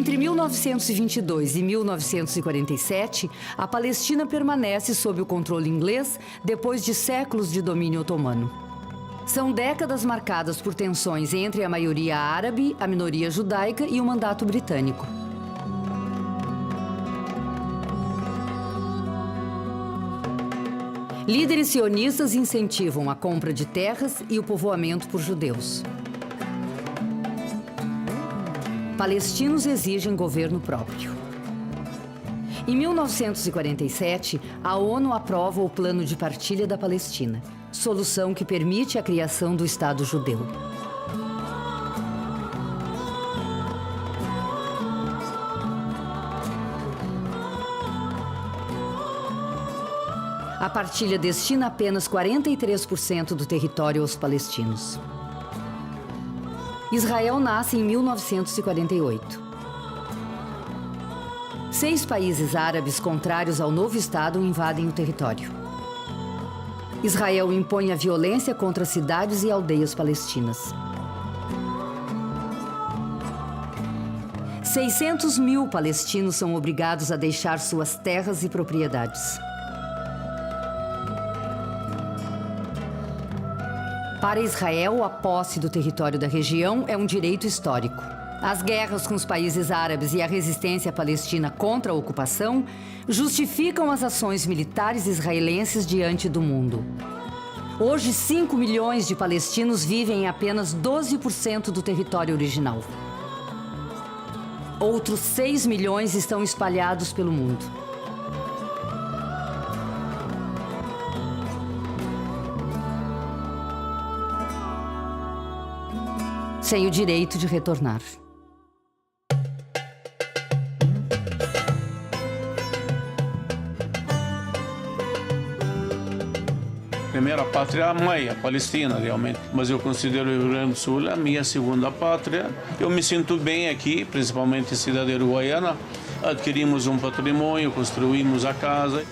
Entre 1922 e 1947, a Palestina permanece sob o controle inglês depois de séculos de domínio otomano. São décadas marcadas por tensões entre a maioria árabe, a minoria judaica e o mandato britânico. Líderes sionistas incentivam a compra de terras e o povoamento por judeus. Palestinos exigem governo próprio. Em 1947, a ONU aprova o Plano de Partilha da Palestina, solução que permite a criação do Estado judeu. A partilha destina apenas 43% do território aos palestinos. Israel nasce em 1948. 6 países árabes contrários ao novo Estado invadem o território. Israel impõe a violência contra cidades e aldeias palestinas. 600 mil palestinos são obrigados a deixar suas terras e propriedades. Para Israel, a posse do território da região é um direito histórico. As guerras com os países árabes e a resistência palestina contra a ocupação justificam as ações militares israelenses diante do mundo. Hoje, 5 milhões de palestinos vivem em apenas 12% do território original. Outros 6 milhões estão espalhados pelo mundo. Sem o direito de retornar. Primeira pátria é a mãe, a Palestina, realmente. Mas eu considero o Rio Grande do Sul a minha segunda pátria. Eu me sinto bem aqui, principalmente em cidade uruguaiana. Adquirimos um patrimônio, construímos a casa.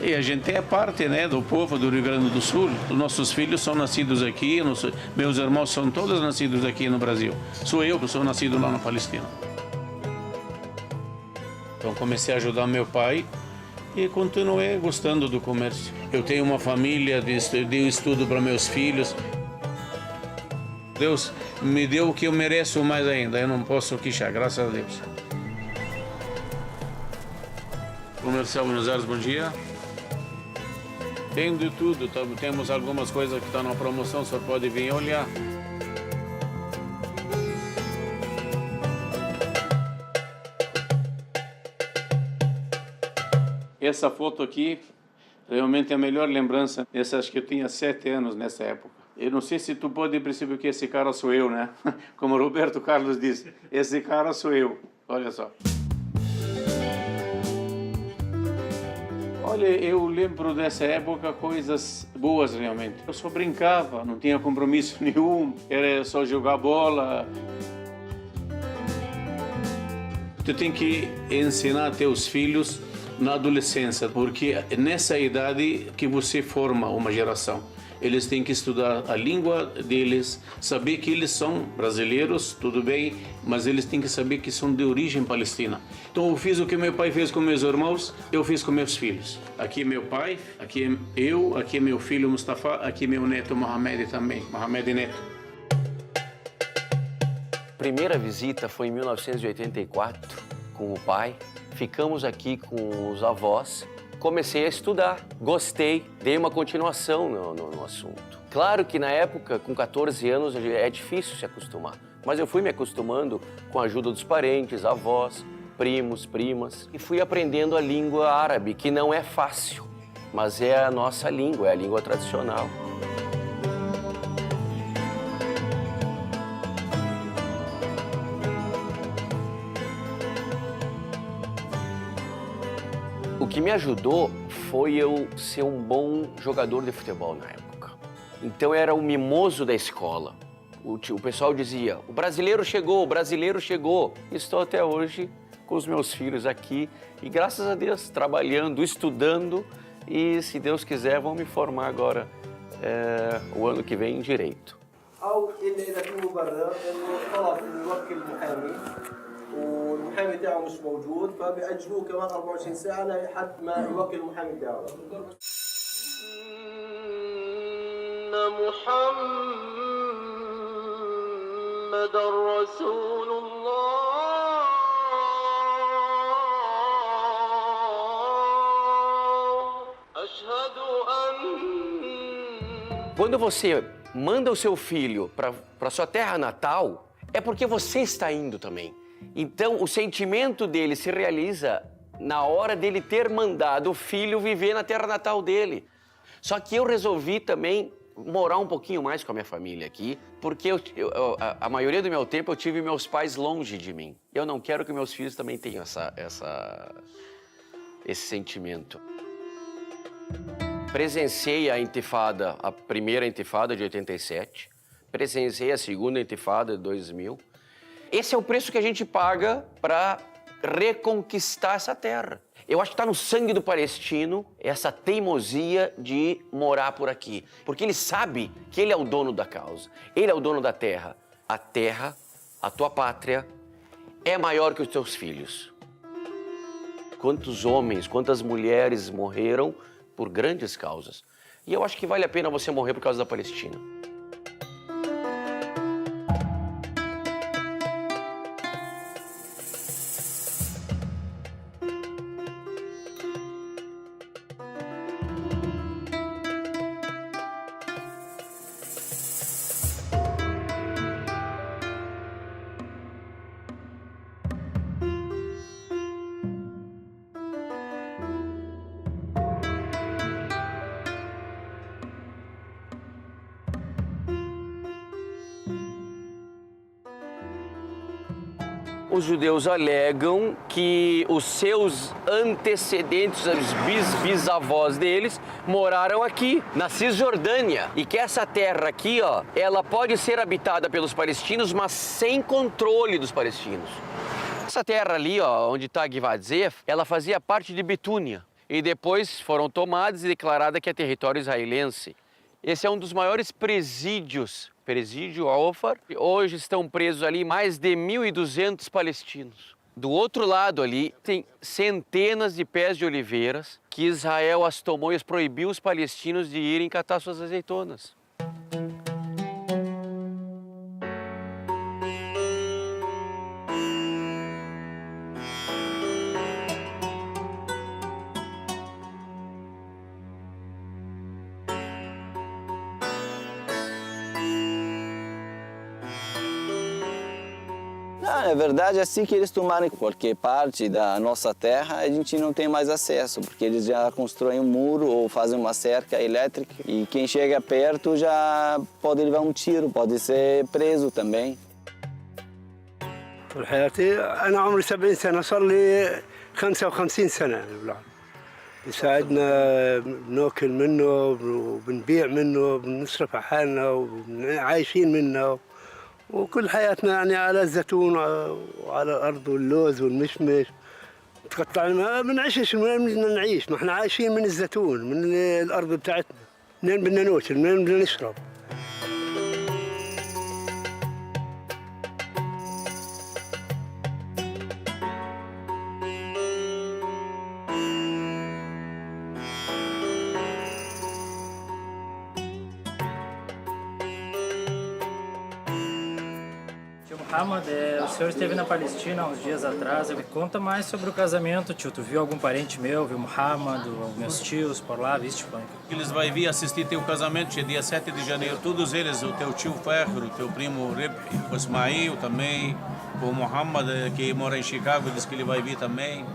E a gente é parte, né, do povo do Rio Grande do Sul. Os nossos filhos são nascidos aqui, meus irmãos são todos nascidos aqui no Brasil. Sou eu que sou nascido lá na Palestina. Então comecei a ajudar meu pai e continuei gostando do comércio. Eu tenho uma família, dei estudo para meus filhos. Deus me deu o que eu mereço mais ainda, eu não posso queixar, graças a Deus. Comercial Buenos Aires, bom dia. Tem de tudo, temos algumas coisas que estão na promoção, só pode vir olhar. Essa foto aqui, realmente é a melhor lembrança. Essa acho que eu tinha 7 anos nessa época. Eu não sei se tu pode perceber que esse cara sou eu, né? Como o Roberto Carlos disse, esse cara sou eu. Olha só. Olha, eu lembro dessa época coisas boas realmente. Eu só brincava, não tinha compromisso nenhum, era só jogar bola. Tu tem que ensinar teus filhos na adolescência, porque é nessa idade que você forma uma geração. Eles têm que estudar a língua deles, saber que eles são brasileiros, tudo bem, mas eles têm que saber que são de origem palestina. Então eu fiz o que meu pai fez com meus irmãos, eu fiz com meus filhos. Aqui é meu pai, aqui é eu, aqui é meu filho Mustafa, aqui é meu neto Mohamed também, Mohamed Neto. Primeira visita foi em 1984 com o pai. Ficamos aqui com os avós. Comecei a estudar, gostei, dei uma continuação no assunto. Claro que na época, com 14 anos, é difícil se acostumar, mas eu fui me acostumando com a ajuda dos parentes, avós, primos, primas, e fui aprendendo a língua árabe, que não é fácil, mas é a nossa língua, é a língua tradicional. O que me ajudou foi eu ser um bom jogador de futebol na época. Então eu era o mimoso da escola. O pessoal dizia, o brasileiro chegou, o brasileiro chegou. Estou até hoje com os meus filhos aqui e graças a Deus trabalhando, estudando e se Deus quiser vão me formar agora o ano que vem em Direito. والمحامي تاعه مش موجود فبيأجلوه كمان 24 ساعة لحد ما يوكل المحامي تاعه. محمد رسول الله. أشهد أن. Quando você manda o seu filho para sua terra natal, é porque você está indo também. Então, o sentimento dele se realiza na hora dele ter mandado o filho viver na terra natal dele. Só que eu resolvi também morar um pouquinho mais com a minha família aqui, porque a maioria do meu tempo eu tive meus pais longe de mim. Eu não quero que meus filhos também tenham esse sentimento. Presenciei a intifada, a primeira intifada de 87, presenciei a segunda intifada de 2000. Esse é o preço que a gente paga para reconquistar essa terra. Eu acho que está no sangue do palestino essa teimosia de morar por aqui. Porque ele sabe que ele é o dono da causa. Ele é o dono da terra. A terra, a tua pátria, é maior que os teus filhos. Quantos homens, quantas mulheres morreram por grandes causas. E eu acho que vale a pena você morrer por causa da Palestina. Os judeus alegam que os seus antecedentes, os bisavós deles, moraram aqui, na Cisjordânia. E que essa terra aqui, ó, ela pode ser habitada pelos palestinos, mas sem controle dos palestinos. Essa terra ali, ó, onde está Givat Zef, ela fazia parte de Betúnia. E depois foram tomadas e declarada que é território israelense. Esse é um dos maiores presídios, presídio Ofar. Hoje estão presos ali mais de 1.200 palestinos. Do outro lado ali tem centenas de pés de oliveiras que Israel as tomou e as proibiu os palestinos de irem catar suas azeitonas. Na verdade, é assim que eles tomaram, porque parte da nossa terra a gente não tem mais acesso, porque eles já constroem um muro ou fazem uma cerca elétrica e quem chega perto já pode levar um tiro, pode ser preso também. طول حياتي أنا عمري 70 سنة صار لي 55 سنة البلاد يساعدنا بناكل منه وبنبيع منه بنصرف على حالنا وعايشين منه وكل حياتنا يعني على الزيتون وعلى الأرض واللوز والمشمش تقطع ما بنعيش منين بدنا نعيش ما احنا عايشين من الزيتون من الأرض بتاعتنا منين بدنا ناكل منين بدنا نشرب. Muhammad, o senhor esteve na Palestina há uns dias atrás. Me conta mais sobre o casamento, tio. Tu viu algum parente meu, viu Muhammad, meus tios por lá, viste? Eles vão vir assistir teu casamento, dia 7 de janeiro. Todos eles, o teu tio Ferro, o teu primo Rib, o Ismail também, o Muhammad, que mora em Chicago, diz que ele vai vir também.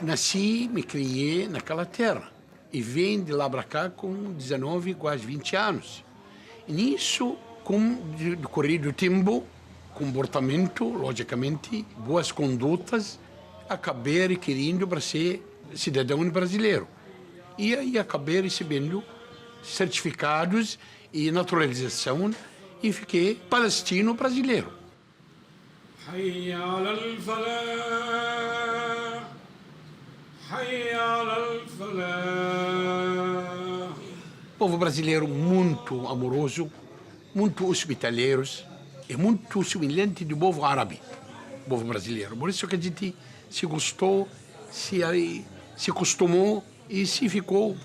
Nasci, me criei naquela terra e vim de lá para cá com 19, quase 20 anos. E nisso, com o decorrer do tempo, comportamento, logicamente, boas condutas, acabei querendo para ser cidadão brasileiro. E aí acabei recebendo certificados e naturalização e fiquei palestino brasileiro. O povo brasileiro muito amoroso, muito hospitaleiros e muito semelhante do povo árabe, o povo brasileiro. Por isso que a gente se gostou, se acostumou e se ficou.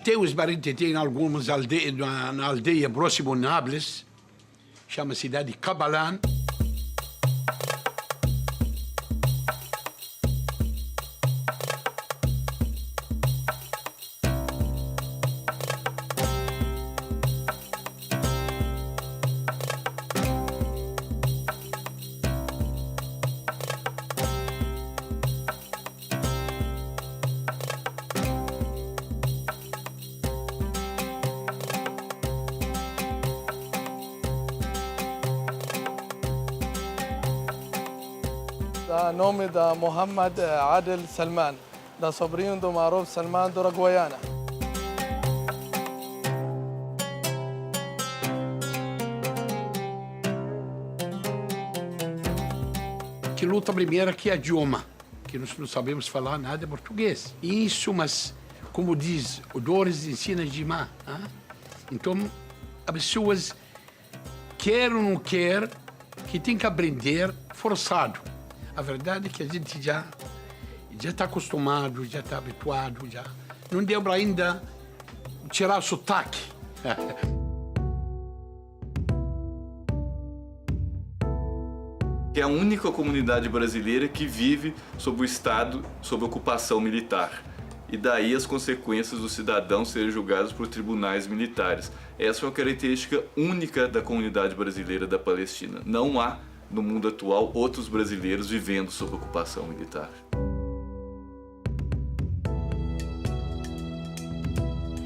Tem os parentes, tem algumas aldeias, na aldeia próxima a Nápoles, chama cidade de Cabalan. Da nome da Mohammed Adel Salman, da sobrinho do Maruf Salman do Araguaiana. Que luta primeira que é o idioma, que nós não sabemos falar nada português. Isso, mas como diz, o Dores ensina Jimá. Então, as pessoas quer ou não quer, que tem que aprender forçado. A verdade é que a gente já está acostumado, já está habituado, já não deu para ainda tirar o sotaque. É a única comunidade brasileira que vive sob o Estado, sob ocupação militar. E daí as consequências dos cidadãos serem julgados por tribunais militares. Essa é uma característica única da comunidade brasileira da Palestina. Não há, no mundo atual, outros brasileiros vivendo sob ocupação militar.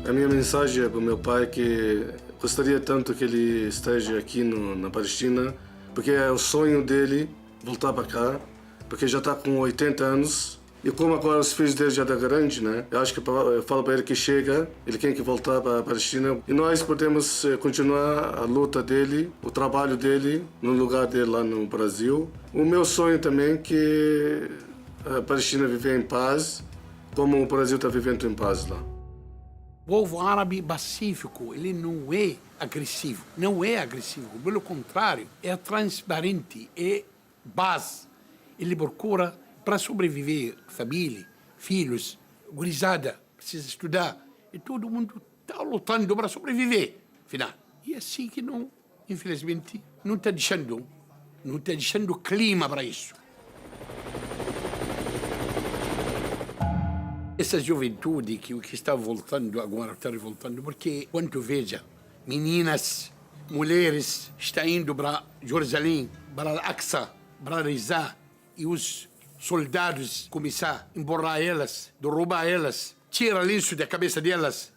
A minha mensagem para o meu pai é que gostaria tanto que ele esteja aqui na Palestina, porque é o sonho dele voltar para cá, porque já está com 80 anos. E como agora os filhos dele já estão grandes, né? Eu acho que eu falo para ele que chega, ele tem que voltar para a Palestina. E nós podemos continuar a luta dele, o trabalho dele, no lugar dele lá no Brasil. O meu sonho também é que a Palestina viver em paz, como o Brasil está vivendo em paz lá. O povo árabe pacífico, ele não é agressivo. Não é agressivo, pelo contrário, é transparente, é paz. Ele procura para sobreviver, família, filhos, gurizada, precisa estudar. E todo mundo está lutando para sobreviver, afinal. E assim que não, infelizmente, não está deixando clima para isso. Essa juventude que está voltando agora, está voltando, porque quando veja meninas, mulheres, estão indo para Jerusalém, para Al-Aqsa, para rezar, e os soldados começar a emborrar elas, roubar elas, tira lenço da cabeça delas.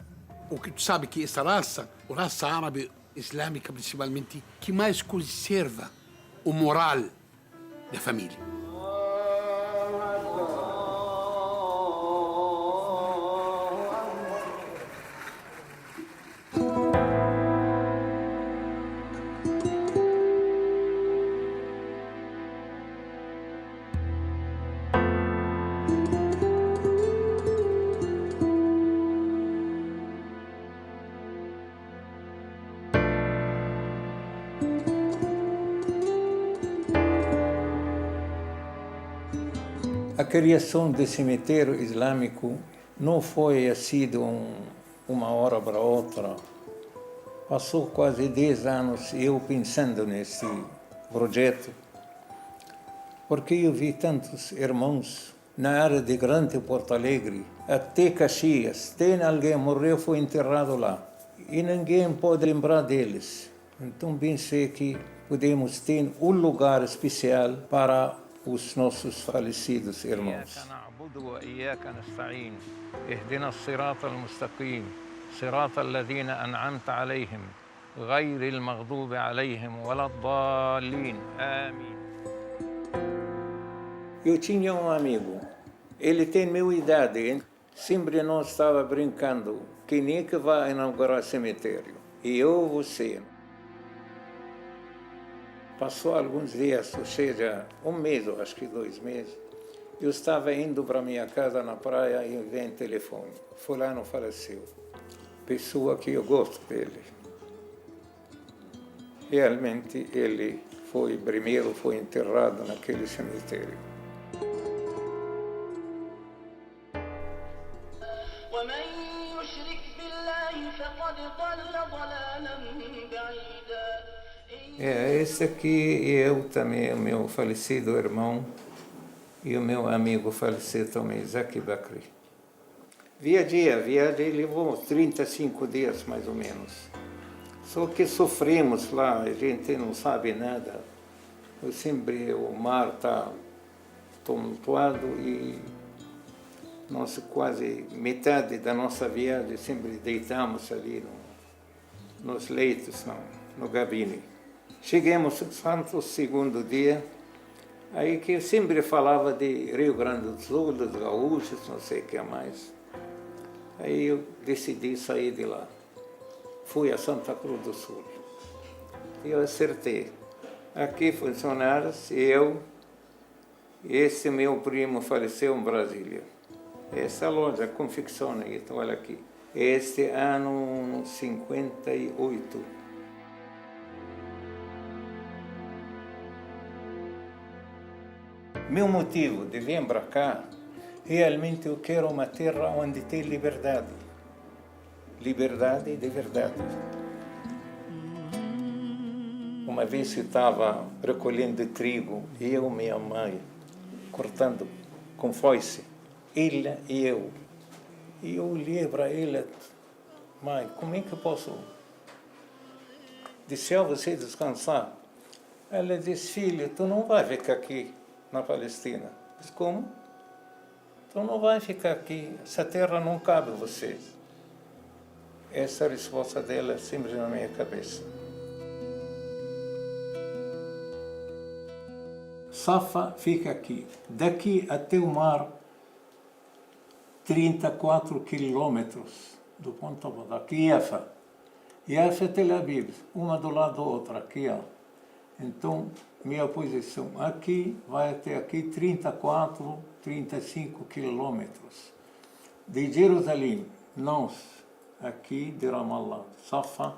O que tu sabe que essa raça, a raça árabe islâmica principalmente, que mais conserva o moral da família. A criação do cemitério islâmico não foi assim de uma hora para outra. Passou quase 10 anos eu pensando nesse projeto, porque eu vi tantos irmãos na área de Grande Porto Alegre, até Caxias, tem alguém morreu, foi enterrado lá, e ninguém pode lembrar deles. Então pensei que podemos ter um lugar especial para os nossos falecidos irmãos. نعبد وإياك نستعين اهدنا الصراط المستقيم صراط الذين أنعمت عليهم غير المغضوب عليهم ولا الضالين آمين. Eu tinha um amigo, ele tem minha idade, hein? Sempre nós estava brincando, quem é que vai inaugurar cemitério? E eu, você. Passou alguns dias, ou seja, um mês, ou acho que 2 meses, eu estava indo para minha casa na praia e vem telefone. Fulano faleceu. Pessoa que eu gosto dele. Realmente ele foi enterrado naquele cemitério. Esse aqui eu também, o meu falecido irmão e o meu amigo falecido também, Zaki Bakri. Viagem levou 35 dias mais ou menos. Só que sofremos lá, a gente não sabe nada. Sempre o mar está tumultuado e nós quase metade da nossa viagem sempre deitamos ali nos leitos, no gabine. Chegamos no segundo dia, aí que eu sempre falava de Rio Grande do Sul, dos gaúchos, não sei o que mais. Aí eu decidi sair de lá. Fui a Santa Cruz do Sul. E eu acertei. Aqui funcionários, eu, esse meu primo faleceu em Brasília. Essa loja confecciona isso, olha aqui. Este ano 58. Meu motivo de vir para cá, realmente eu quero uma terra onde tem liberdade. Liberdade de verdade. Uma vez eu estava recolhendo trigo, eu e minha mãe, cortando com foice, ela e eu. E eu olhei para ela, mãe, como é que eu posso deixar você descansar? Ela disse, filho, tu não vai ficar aqui na Palestina. Disse, como? Tu não vai ficar aqui, essa terra não cabe a você. Essa é a resposta dela sempre na minha cabeça. Safa fica aqui. Daqui até o mar, 34 quilômetros do ponto daqui, Yafa. Yafa é Tel Aviv, uma do lado da outra, aqui, ó. Então, minha posição aqui vai até aqui 34, 35 quilômetros. De Jerusalém, nós, aqui de Ramallah, Safa,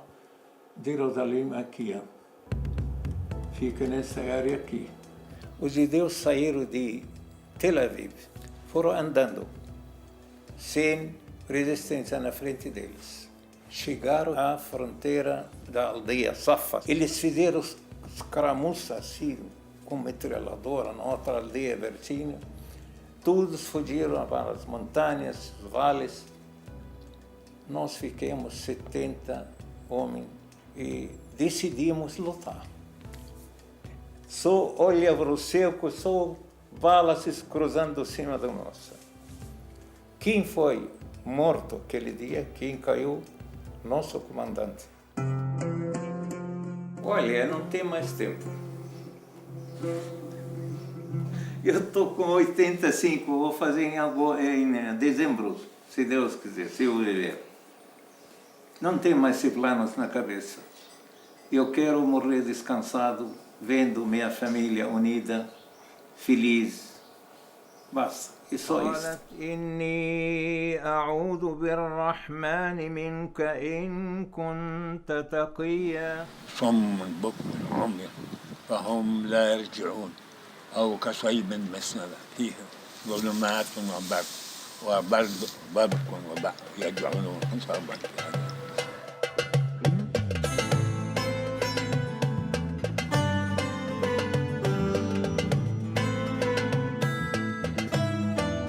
Jerusalém aqui, ó. Fica nessa área aqui. Os judeus saíram de Tel Aviv, foram andando, sem resistência na frente deles. Chegaram à fronteira da aldeia Safa. Eles fizeram escaramuça assim, com metralhadora, na outra aldeia vizinha. Todos fugiram para as montanhas, os vales. Nós ficamos 70 homens e decidimos lutar. Só olha para o céu, só balas se cruzando cima da nossa. Quem foi morto aquele dia? Quem caiu? Nosso comandante. Olha, não tem mais tempo. Eu estou com 85, vou fazer em dezembro, se Deus quiser, se eu viver. Não tenho mais esses planos na cabeça. Eu quero morrer descansado, vendo minha família unida, feliz. Basta, é só isso. إني أعوذ بالرحمن منك إن كنت تقيا. صم بكم عمي فهم لا يرجعون أو كصيب مسند فيه ظلمات وبرد وبرق يدعون صبا.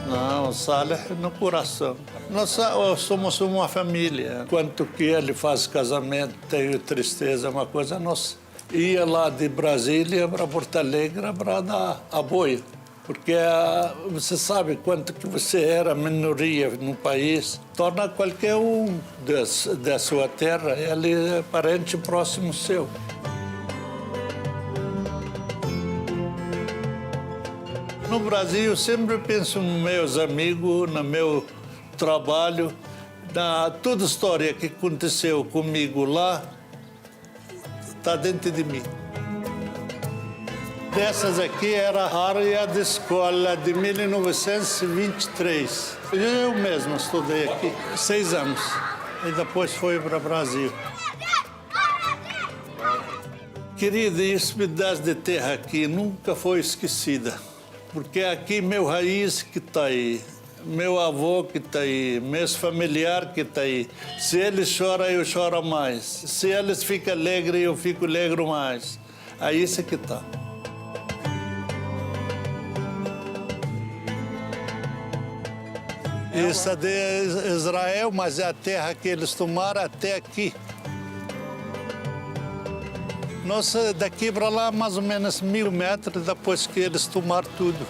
Não, Saleh no coração. Nós somos uma família. Quanto que ele faz casamento, tenho tristeza, uma coisa nossa. Ia lá de Brasília para Porto Alegre para dar apoio. Porque você sabe quanto que você era minoria no país, torna qualquer um da sua terra, ele é parente próximo seu. No Brasil, eu sempre penso nos meus amigos, no meu trabalho, toda a história que aconteceu comigo lá está dentro de mim. Dessas aqui era a área de escola de 1923. Eu mesmo estudei aqui 6 anos e depois fui para o Brasil. Querida, esse pedaço de terra aqui nunca foi esquecida, porque aqui meu raiz que está aí, meu avô que está aí, meus familiares que estão aí. Se eles choram, eu choro mais. Se eles ficam alegres, eu fico alegre mais. Aí isso que está. Isso é de Israel, mas é a terra que eles tomaram até aqui. Nossa, daqui para lá, mais ou menos 1000 metros depois que eles tomaram tudo.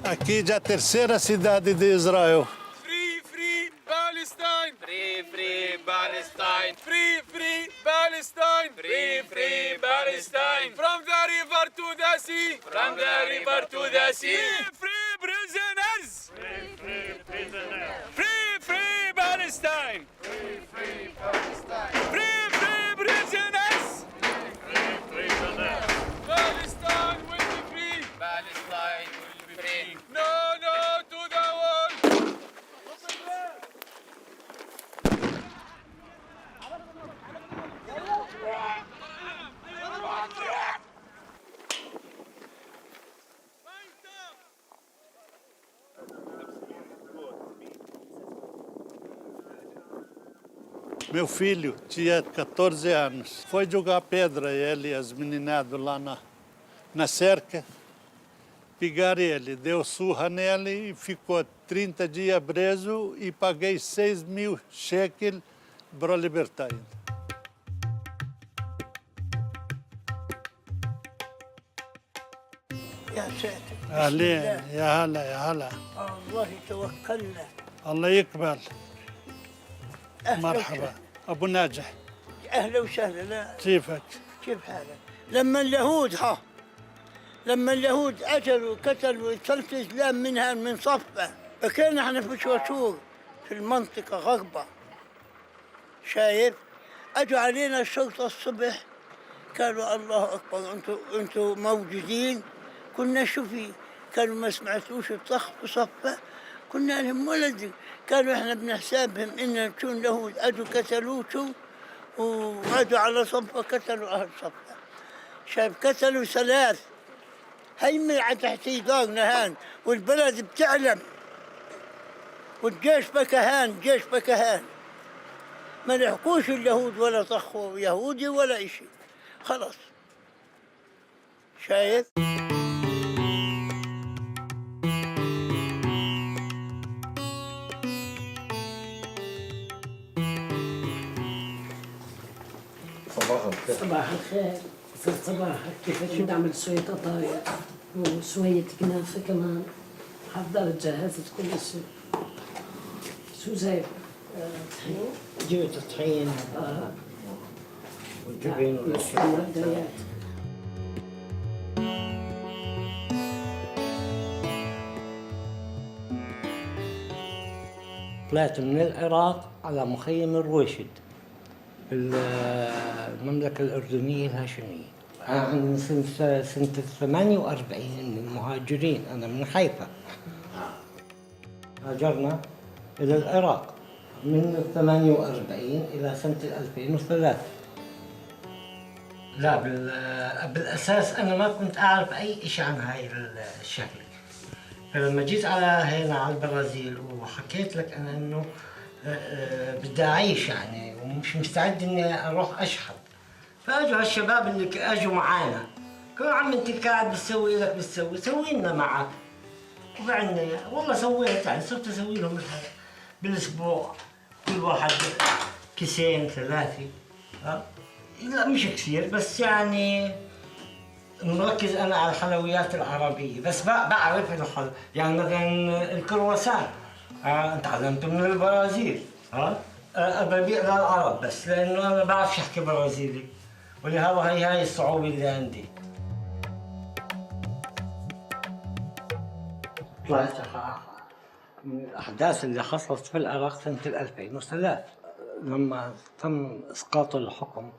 Aqui já é a terceira cidade de Israel. Free, free Palestine! Free, free Palestine! Free, free Palestine! Free, free Palestine! From the river to the sea! From the river to the sea! Free prisoners! Free, free prisoners! Free, free Palestine! Free, free Palestine! Free, free prisoners! Free, free prisoners! Palestine will be free! Palestine will be free! No, no to the war! Meu filho tinha 14 anos. Foi jogar pedra, ele e as meninadas lá na cerca. Pegaram ele, deu surra nele e ficou 30 dias preso e paguei 6.000 shekels para libertar ele. يا ساتر أهلين يا هلا يا هلا الله توكلنا الله يقبل. أهلا مرحبا وسهلا. أبو ناجح أهلا وسهلا. لا كيفك؟ كيف حالك؟ لما اليهود أجلوا قتلوا 3 إسلام منها من صفة، فكان احنا في شوشور في المنطقة غربة. شايف؟ أجوا علينا الشرطة الصبح قالوا الله أكبر أنتوا موجودين. كنا شوفي كانوا ما سمعتوش الطخ في صفة. كنا لهم ولد قالوا احنا بنحسابهم ان تكون يهود اجوا قتلوه واجوا على صفة قتلوا اهل صفة. شايف قتلوا 3 هيمن على تحتي دارنا هان والبلد بتعلم والجيش بكهان جيش بكهان. ما لحقوش اليهود ولا طخوا يهودي ولا اشي خلاص. شايف؟ صباح الخير. في صباحك كيف نعمل شوية قطايع وشوية كنافة كمان. حضرت جهزت كل شيء. شو جايب؟ طحين. جبت طحين والجبن والمعديات. طلعت من العراق على مخيم الرويشد في المملكة الأردنية الهاشمية. أنا سنة 48 من المهاجرين، أنا من حيفا. هاجرنا إلى العراق من 48 إلى سنة 2003. لا بالأساس أنا ما كنت أعرف أي شيء عن هاي الشغلة. فلما جيت على هنا على البرازيل وحكيت لك أنا إنه بدي أعيش يعني ومش مستعد إني أروح أشحط، فأجوا هالشباب اللي أجوا معانا قالوا عم أنت قاعد بتسوي لك بتسوي سوي لنا معك. وقعدنا والله سويت يعني صرت أسوي لهم بالأسبوع كل واحد 2 3. لا مش كثير بس يعني مركز انا على الحلويات العربيه، بس بعرف يعني مثلا الكرواسان تعلمته من البرازيل. ببيع للعرب بس لانه انا بعرفش احكي برازيلي، ولهذا هي الصعوبه اللي عندي. من الأحداث اللي حصلت في العراق سنة 2003 لما تم إسقاط الحكم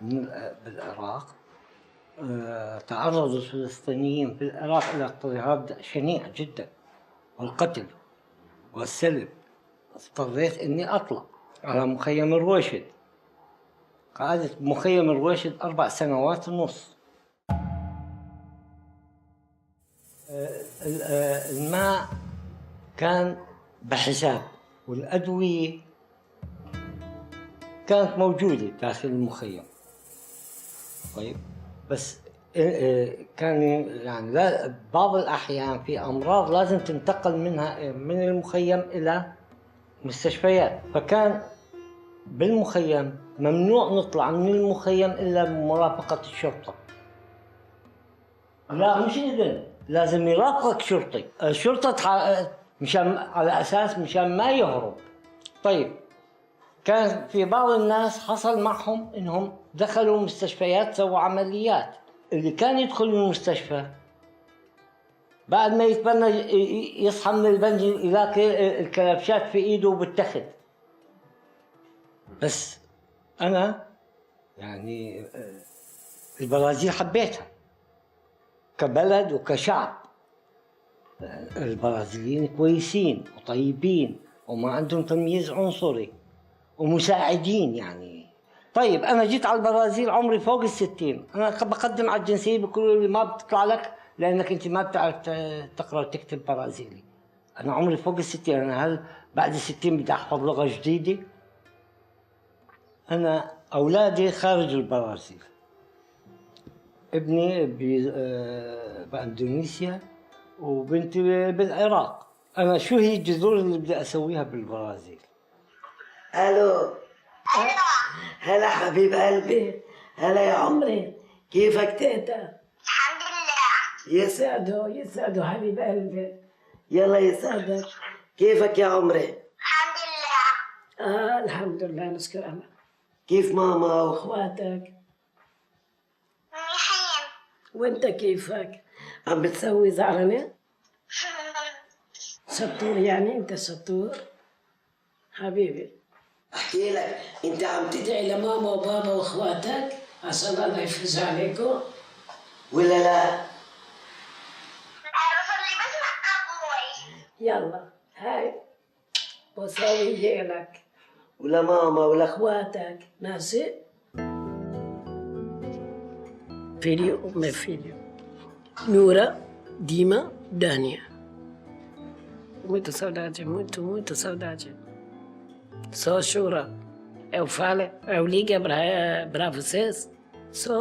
بالعراق، تعرض الفلسطينيين في العراق إلى اضطهاد شنيع جدا والقتل والسلب. اضطريت إني أطلع على مخيم الرويشد. قعدت بمخيم الرويشد 4 سنوات ونص. الماء كان بحساب، والأدوية كانت موجودة داخل المخيم. طيب بس كان يعني بعض الأحيان في أمراض لازم تنتقل من المخيم إلى مستشفيات، فكان بالمخيم ممنوع نطلع من المخيم إلا بمرافقة الشرطة. لا مش إذن، لازم يرافقك شرطي. الشرطة مشان على أساس مشان ما يهرب. طيب كان في بعض الناس حصل معهم إنهم دخلوا مستشفيات سووا عمليات. اللي كان يدخل المستشفى بعد ما يتبنى يصحى من البنج يلاقي الكلبشات في إيده وبالتخت. بس أنا يعني البرازيل حبيتها كبلد وكشعب. البرازيليين كويسين وطيبين وما عندهم تمييز عنصري ومساعدين يعني. طيب أنا جيت على البرازيل عمري فوق 60، أنا بقدم على الجنسية بيقولوا لي ما بتطلع لك لأنك أنت ما بتعرف تقرأ وتكتب برازيلي. أنا عمري فوق 60، أنا هل بعد 60 بدي أحفظ لغة جديدة؟ أنا أولادي خارج البرازيل، ابني بإندونيسيا وبنتي بالعراق. أنا شو هي الجذور اللي بدي أسويها بالبرازيل؟ ألو. هلا حبيب قلبي، هلا يا عمري، كيفك تيتا؟ الحمد لله. يسعدوا حبيب قلبي، يلا يسعدك. كيفك يا عمري؟ الحمد لله. الحمد لله نشكر الله. كيف ماما واخواتك؟ منيحين. وانت كيفك؟ عم بتسوي زعلانة؟ شطور يعني انت شطور حبيبي. احكي لك، انت عم تدعي لماما وبابا واخواتك عشان الله يفرج عليكم ولا لا؟ بصلي بس مع ابوي. يلا هاي بسوي لك ولا ماما ولا اخواتك. ماشي؟ فيديو ما فيديو نورا ديما دانيا. Muito saudade, muito saudade. Só chora. Eu falo, eu ligo para vocês, só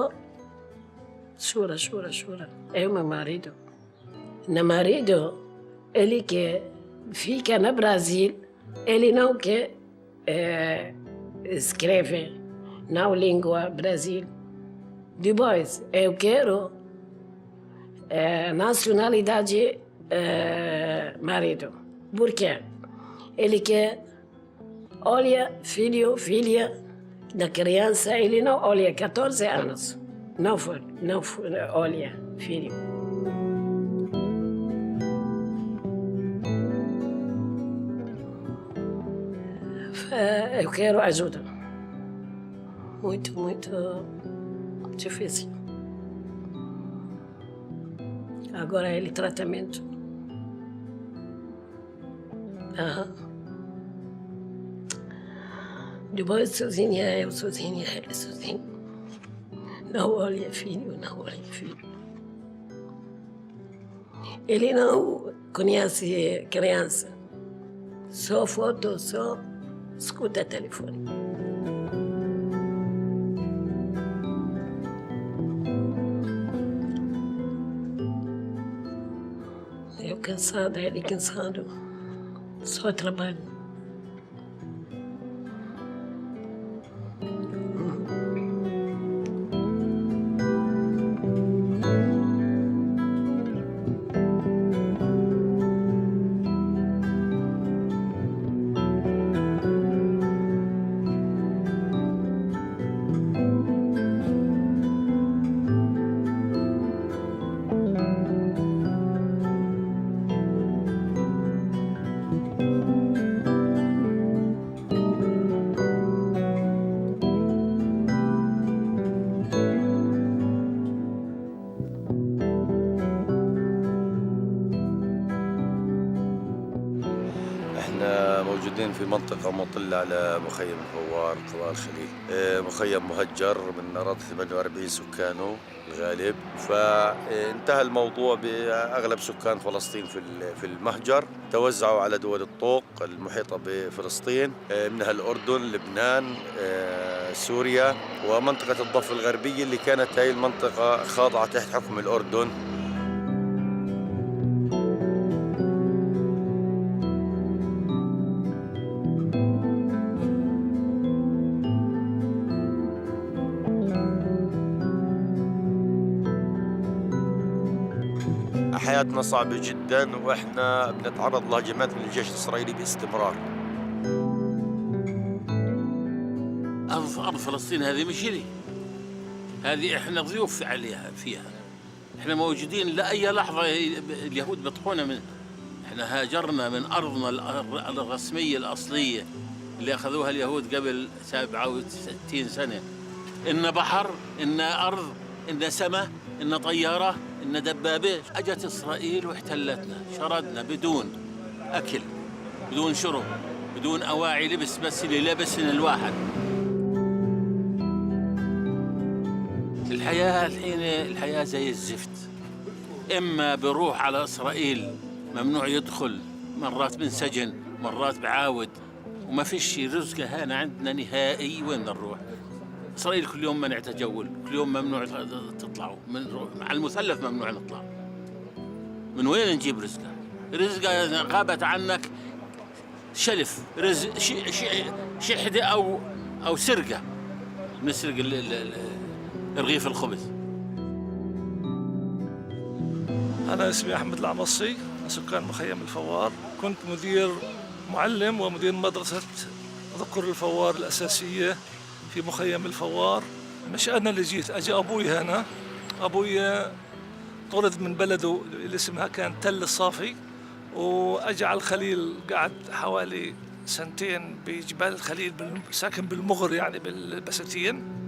chora. É o meu marido. Meu marido, ele que fica no Brasil, ele não quer escrever na língua Brasil. Depois, eu quero nacionalidade marido. Por quê? Ele quer olha filha da criança, ele não olha 14 anos. Não olha filho. Eu quero ajuda. Muito difícil. Agora ele tratamento. Depois sozinha, eu sozinha, ele sozinho. Não olha filho, não olha filho. Ele não conhece criança. Só foto, só escuta telefone. Eu cansada, ele cansado. Só trabalho. موجودين في منطقة مطلة على مخيم الفوار قضاء الخليل. مخيم مهجر من أراضي 48 سكانه الغالب، فانتهى الموضوع بأغلب سكان فلسطين في المهجر توزعوا على دول الطوق المحيطة بفلسطين، منها الأردن، لبنان، سوريا، ومنطقة الضفة الغربية اللي كانت هاي المنطقة خاضعة تحت حكم الأردن. حياتنا صعبة جدا واحنا بنتعرض لهجمات من الجيش الإسرائيلي باستمرار. أرض فلسطين هذه مش لي، هذه احنا ضيوف عليها فيها، احنا موجودين لأي لحظة اليهود بيطحونا منها. احنا هاجرنا من أرضنا الرسمية الأصلية اللي أخذوها اليهود قبل 67 سنة. إن بحر، إن أرض، إن سماء، إن طيارة، إن دبابة. أجت إسرائيل واحتلتنا، شردنا بدون أكل، بدون شرب، بدون أواعي لبس، بس اللي لبسن الواحد. الحياة الحين الحياة زي الزفت، إما بروح على إسرائيل ممنوع يدخل، مرات بنسجن، مرات بعاود، وما فيش رزق هنا عندنا نهائي. وين نروح؟ إسرائيل كل يوم منع تجول، كل يوم ممنوع تطلعوا على المثلث، ممنوع نطلع. من وين نجيب رزقه؟ رزقه غابت عنك شلف، رزق شحدة أو سرقة، نسرق رغيف الخبز. أنا اسمي أحمد العمصي، سكان مخيم الفوار. كنت مدير معلم ومدير مدرسة ذكر الفوار الأساسية في مخيم الفوار. مش أنا اللي جيت، أجي أبوي هنا. أبوي طرد من بلده اللي اسمها كان تل الصافي، وأجى على الخليل، قعد حوالي 2 بجبال الخليل، ساكن بالمغر يعني بالبساتين.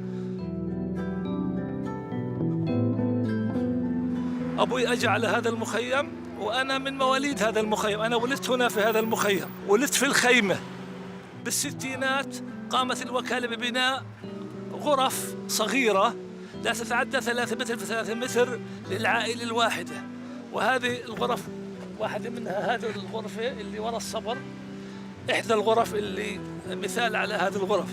أبوي أجى على هذا المخيم، وأنا من مواليد هذا المخيم. أنا ولدت هنا في هذا المخيم، ولدت في الخيمة. بالستينات قامت الوكالة ببناء غرف صغيرة لا تتعدى 3 متر في 3 متر للعائلة الواحدة، وهذه الغرف واحدة منها هذه الغرفة اللي وراء الصبر، إحدى الغرف اللي مثال على هذه الغرف.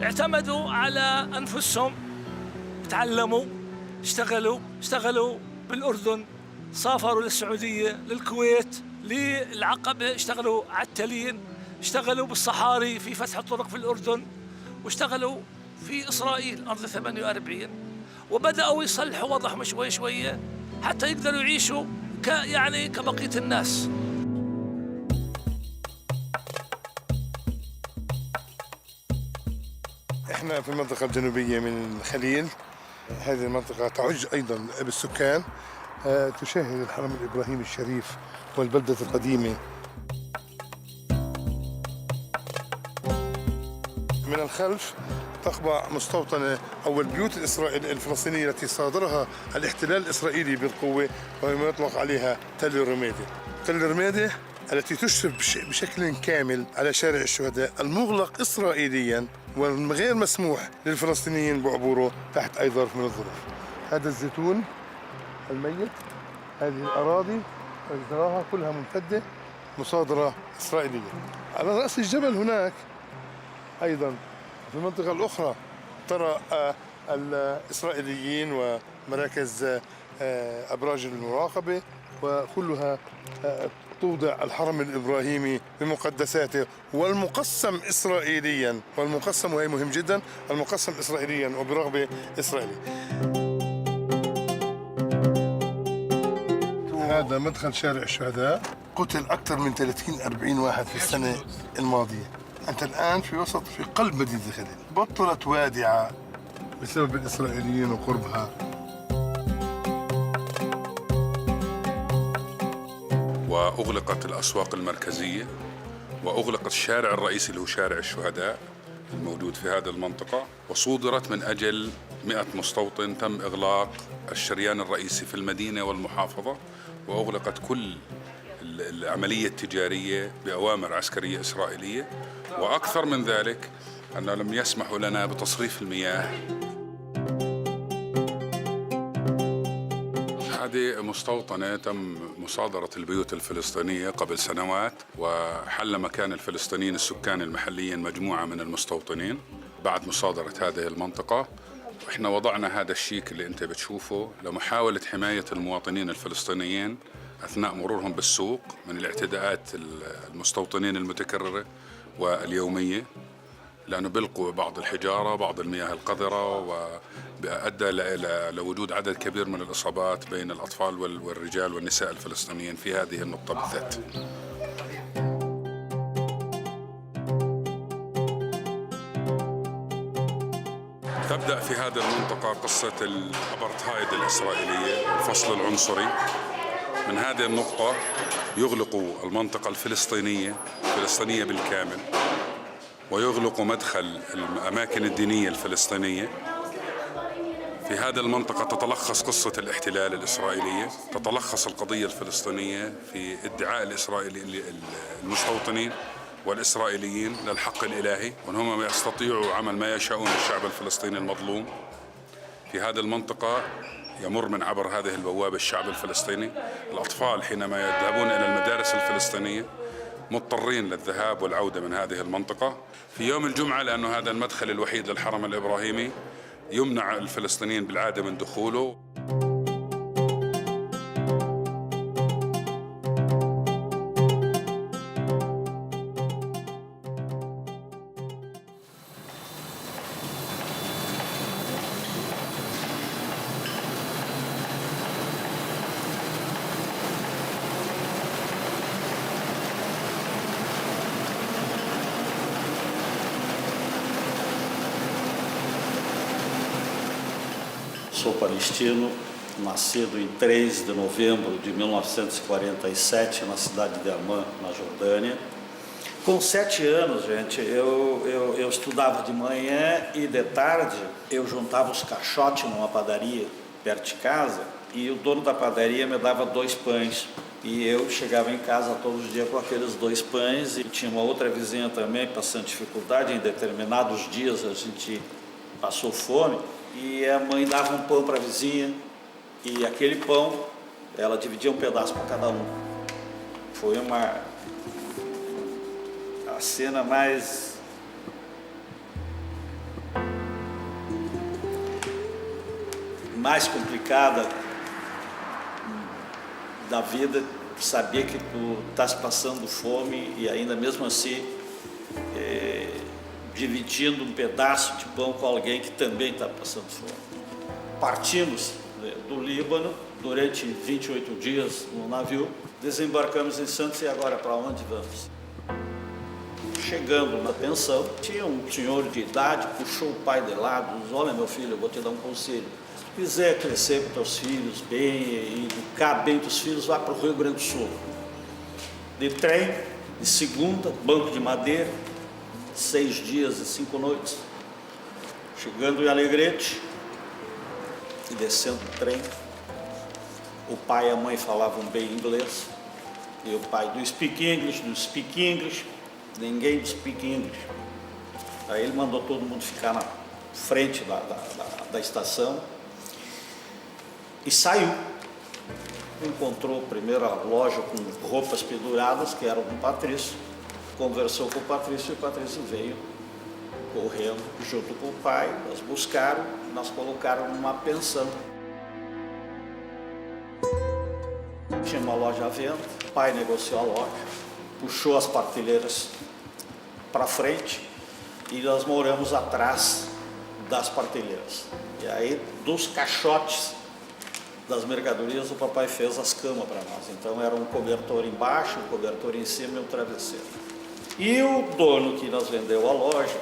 اعتمدوا على أنفسهم، تعلموا، اشتغلوا بالأردن، سافروا للسعودية، للكويت، للعقبة، اشتغلوا عتالين، اشتغلوا بالصحاري في فتح الطرق في الأردن، واشتغلوا في إسرائيل أرض 48، وبدأوا يصلحوا وضعهم شوي شوية حتى يقدروا يعيشوا يعني كبقية الناس. احنا في المنطقة الجنوبية من الخليل. هذه المنطقة تعج أيضا بالسكان، تشاهد الحرم الإبراهيمي الشريف والبلدة القديمة. من الخلف تقبع مستوطنة أو البيوت الفلسطينية التي صادرها الاحتلال الإسرائيلي بالقوة، وما يطلق عليها تل الرمادة. تل الرمادة التي تشرف بشكل كامل على شارع الشهداء، المغلق إسرائيليا والغير مسموح للفلسطينيين بعبوره تحت أي ظرف من الظروف. هذا الزيتون الميت، هذه الأراضي تراها كلها ممتدة مصادرة إسرائيلية. على رأس الجبل هناك أيضا في المنطقة الأخرى ترى الإسرائيليين ومراكز أبراج المراقبة، وكلها توضع الحرم الإبراهيمي بمقدساته، والمقسم إسرائيليا، والمقسم وهي مهم جدا، المقسم إسرائيليا وبرغبة إسرائيلية. هذا مدخل شارع الشهداء، قتل أكثر من 30-40 واحد في السنة الماضية. أنت الآن في قلب مدينة الخليل، بطلت وادعة بسبب الإسرائيليين وقربها. وأغلقت الأسواق المركزية، وأغلق الشارع الرئيسي اللي هو شارع الشهداء الموجود في هذه المنطقة، وصودرت من أجل 100 مستوطن تم إغلاق الشريان الرئيسي في المدينة والمحافظة، وأغلقت كل العملية التجارية بأوامر عسكرية إسرائيلية، وأكثر من ذلك أنه لم يسمحوا لنا بتصريف المياه. هذه مستوطنة تم مصادرة البيوت الفلسطينية قبل سنوات، وحل مكان الفلسطينيين السكان المحليين مجموعة من المستوطنين بعد مصادرة هذه المنطقة. وإحنا وضعنا هذا الشيك اللي أنت بتشوفه لمحاولة حماية المواطنين الفلسطينيين أثناء مرورهم بالسوق من الاعتداءات المستوطنين المتكررة واليومية، لأنه بيلقوا بعض الحجارة بعض المياه القذرة، وأدى لوجود عدد كبير من الإصابات بين الأطفال والرجال والنساء الفلسطينيين في هذه النقطة بالذات. تبدأ في هذه المنطقة قصة الأبرتهايد الإسرائيلية، الفصل العنصري. من هذه النقطة يغلقوا المنطقة الفلسطينية بالكامل، ويغلقوا مدخل الأماكن الدينية الفلسطينية. في هذه المنطقة تتلخص قصة الاحتلال الإسرائيلية، تتلخص القضية الفلسطينية في ادعاء الإسرائيلي المستوطنين والإسرائيليين للحق الإلهي، وأنهم يستطيعوا عمل ما يشاءون الشعب الفلسطيني المظلوم. في هذه المنطقة يمر من عبر هذه البوابة الشعب الفلسطيني. الأطفال حينما يذهبون إلى المدارس الفلسطينية مضطرين للذهاب والعودة من هذه المنطقة في يوم الجمعة، لأنه هذا المدخل الوحيد للحرم الإبراهيمي، يمنع الفلسطينيين بالعادة من دخوله. Sou palestino, nascido em 3 de novembro de 1947 na cidade de Amman, na Jordânia. Com 7 anos, gente, eu estudava de manhã e de tarde eu juntava os caixotes numa padaria perto de casa e o dono da padaria me dava 2 pães. E eu chegava em casa todos os dias com aqueles 2 pães, e tinha uma outra vizinha também passando dificuldade. Em determinados dias a gente passou fome e a mãe dava um pão para a vizinha e aquele pão ela dividia um pedaço para cada um. Foi a cena mais complicada da vida, saber que tu estás passando fome e ainda mesmo assim dividindo um pedaço de pão com alguém que também está passando fome. Partimos do Líbano durante 28 dias no navio, desembarcamos em Santos e agora para onde vamos? Chegando na pensão, tinha um senhor de idade, puxou o pai de lado, disse: olha meu filho, eu vou te dar um conselho. Se quiser crescer com teus filhos bem e educar bem teus filhos, vá para o Rio Grande do Sul. De trem, de segunda, banco de madeira, 6 dias e 5 noites. Chegando em Alegrete e descendo do trem, o pai e a mãe falavam bem inglês, e o pai do speak English, ninguém do speak English. Aí ele mandou todo mundo ficar na frente da estação e saiu. Encontrou primeiro a loja com roupas penduradas, que eram do Patrício, conversou com o Patrício e o Patrício veio correndo junto com o pai, nós buscaram, nós colocaram numa pensão. Tinha uma loja à venda, o pai negociou a loja, puxou as partilheiras para frente e nós moramos atrás das partilheiras. E aí, dos caixotes das mercadorias, o papai fez as camas para nós. Então era um cobertor embaixo, um cobertor em cima e um travesseiro. E o dono que nos vendeu a loja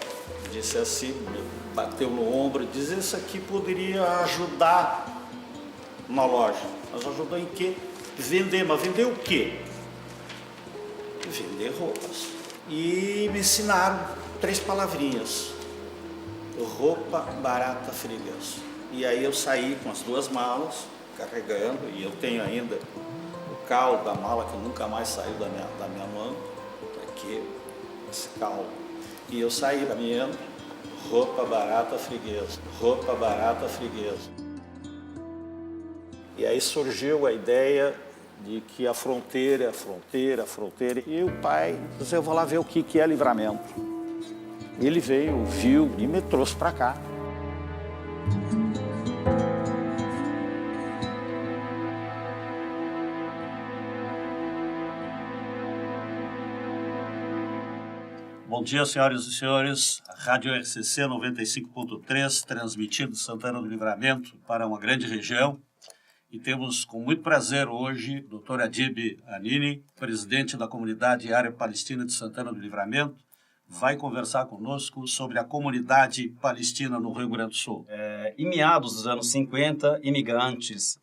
disse assim, bateu no ombro e disse: isso aqui poderia ajudar na loja. Mas ajudou em quê? Vender. Mas vender o quê? Vender roupas. E me ensinaram 3 palavrinhas: roupa barata, frigas. E aí eu saí com as 2 malas, carregando, e eu tenho ainda cal da mala que nunca mais saiu da minha mão, aqui, esse cal. E eu saí caminhando, roupa barata, freguês, roupa barata, freguês. E aí surgiu a ideia de que a fronteira, e o pai disse, eu vou lá ver o que é Livramento. Ele veio, viu e me trouxe para cá. Bom dia, senhoras e senhores. A Rádio RCC 95.3, transmitindo de Santana do Livramento para uma grande região. E temos com muito prazer hoje o Dr. Adib Anini, presidente da comunidade área palestina de Santana do Livramento, vai conversar conosco sobre a comunidade palestina no Rio Grande do Sul. Em meados dos anos 50, imigrantes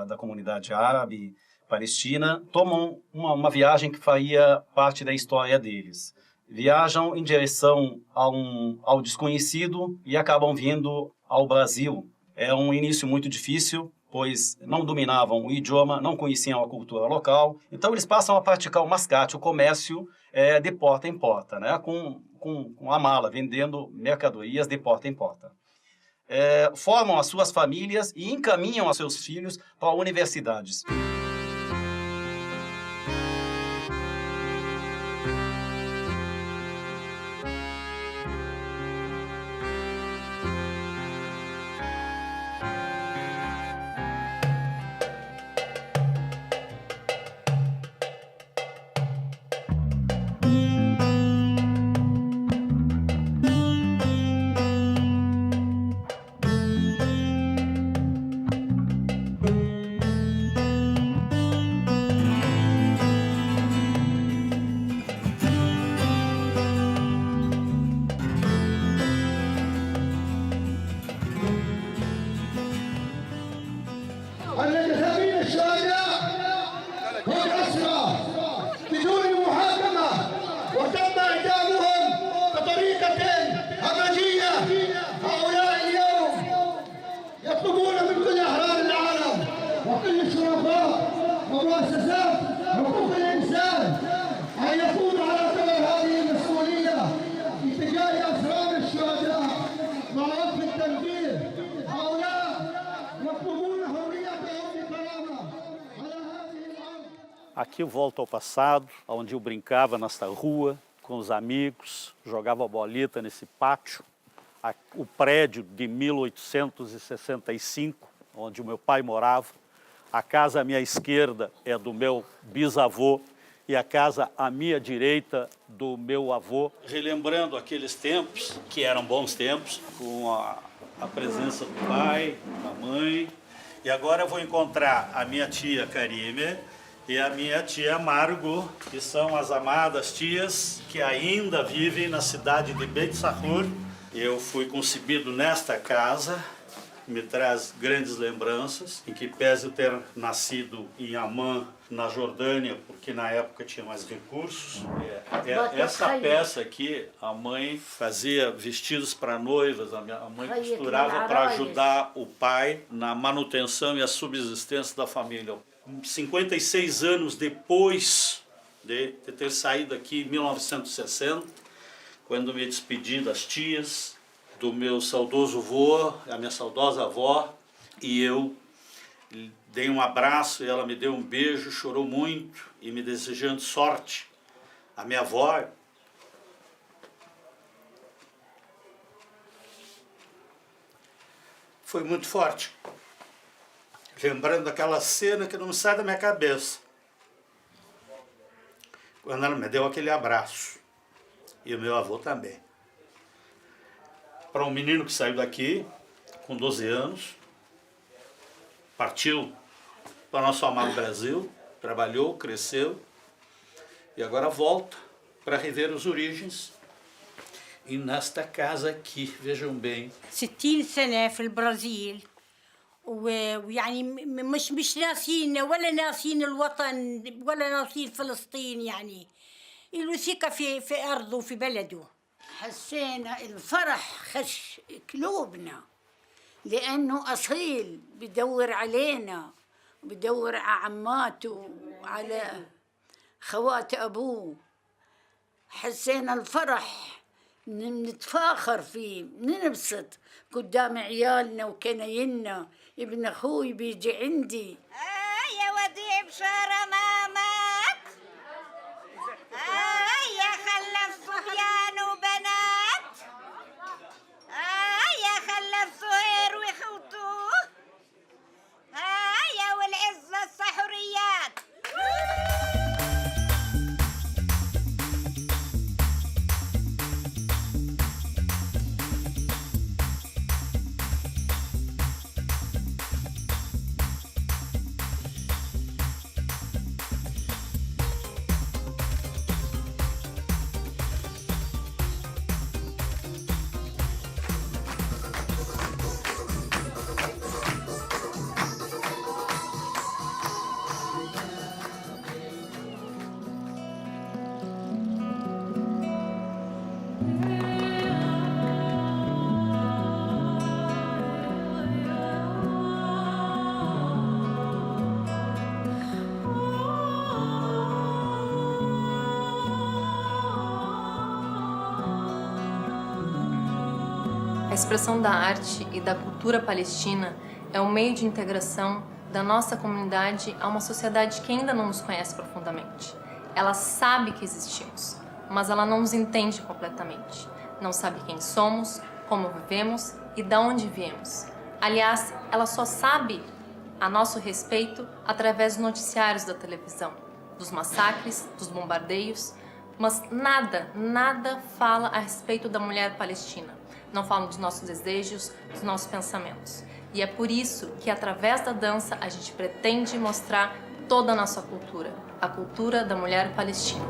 da comunidade árabe palestina tomam uma viagem que faria parte da história deles. Viajam em direção ao desconhecido e acabam vindo ao Brasil. É um início muito difícil, pois não dominavam o idioma, não conheciam a cultura local. Então, eles passam a praticar o mascate, o comércio de porta em porta, né? com a mala, vendendo mercadorias de porta em porta. Formam as suas famílias e encaminham os seus filhos para universidades. Aqui eu volto ao passado, onde eu brincava nesta rua com os amigos, jogava bolita nesse pátio. O prédio de 1865, onde o meu pai morava. A casa à minha esquerda é do meu bisavô e a casa à minha direita do meu avô. Relembrando aqueles tempos, que eram bons tempos, com a presença do pai, da mãe. E agora eu vou encontrar a minha tia Karime e a minha tia Margot, que são as amadas tias que ainda vivem na cidade de Beit Sahur. Eu fui concebido nesta casa, me traz grandes lembranças, em que pese eu ter nascido em Amman, na Jordânia, porque na época tinha mais recursos. Essa peça aqui, a mãe fazia vestidos para noivas, a mãe costurava para ajudar o pai na manutenção e a subsistência da família. 56 anos depois de ter saído aqui, em 1960, quando me despedi das tias, do meu saudoso avô, a minha saudosa avó, e eu dei um abraço e ela me deu um beijo, chorou muito e me desejando sorte. A minha avó foi muito forte, lembrando daquela cena que não sai da minha cabeça, quando ela me deu aquele abraço, e o meu avô também. Para um menino que saiu daqui com 12 anos, partiu para o nosso amado Brasil, trabalhou, cresceu e agora volta para rever as origens. E nesta casa aqui, vejam bem. 60 سنة في البرازيل ويعني مش ناسين ولا ناسين الوطن ولا ناسين فلسطين يعني الوثيقة في أرضه في بلده. حسينا الفرح خش قلوبنا لأنه أصيل بدور علينا بدور على عماته وعلى خوات أبوه. حسينا الفرح، نتفاخر فيه، ننبسط قدام عيالنا وكناينا. ابن أخوي بيجي عندي. يا وديع بشارة مامات، يا خلف صبيان وبنات، يا خلف صهير وخوتوه، يا والعزة السحريات. A expressão da arte e da cultura palestina é um meio de integração da nossa comunidade a uma sociedade que ainda não nos conhece profundamente. Ela sabe que existimos, mas ela não nos entende completamente. Não sabe quem somos, como vivemos e de onde viemos. Aliás, ela só sabe a nosso respeito através dos noticiários da televisão, dos massacres, dos bombardeios, mas nada fala a respeito da mulher palestina. Não falam dos nossos desejos, dos nossos pensamentos. E é por isso que, através da dança, a gente pretende mostrar toda a nossa cultura, a cultura da mulher palestina.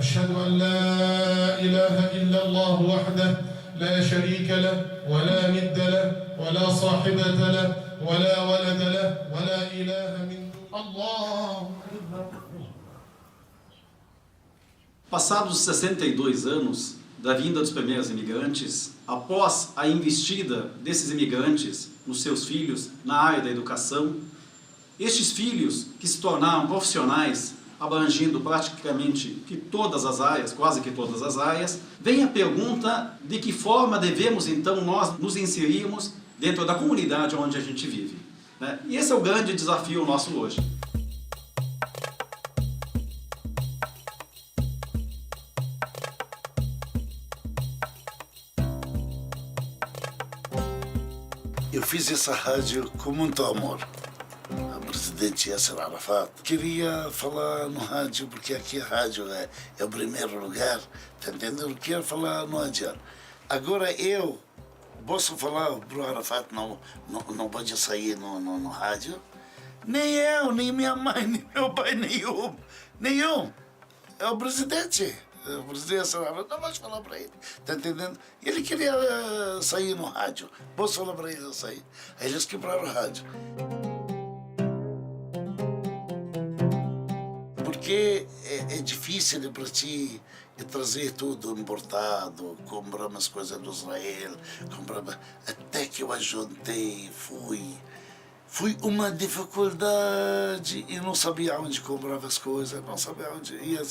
أشهد أن لا إله إلا الله وحده لا شريك له ولا ند له ولا صاحبة له ولا ولد له ولا إله من دونه الله. Passados 62 anos da vinda dos primeiros imigrantes, após a investida desses imigrantes nos seus filhos na área da educação, estes filhos que se tornaram profissionais, abrangindo praticamente que todas as áreas, quase que todas as áreas, vem a pergunta de que forma devemos então nós nos inserirmos dentro da comunidade onde a gente vive, né? E esse é o grande desafio nosso hoje. Eu fiz essa rádio com muito amor. O presidente Yasser Arafat queria falar no rádio, porque aqui a rádio é o primeiro lugar, tá entendendo? Eu quero falar no rádio. Agora eu posso falar para o Arafat, não pode sair no rádio? Nem eu, nem minha mãe, nem meu pai, nenhum. É o presidente. O presidente Yasser Arafat, não pode falar para ele, tá entendendo? Ele queria sair no rádio. Posso falar para ele sair? Aí eles quebraram o rádio. Porque é difícil para ti trazer tudo importado, comprar umas coisas do Israel, até que eu ajuntei, fui uma dificuldade e não sabia onde comprava as coisas, não sabia onde ia.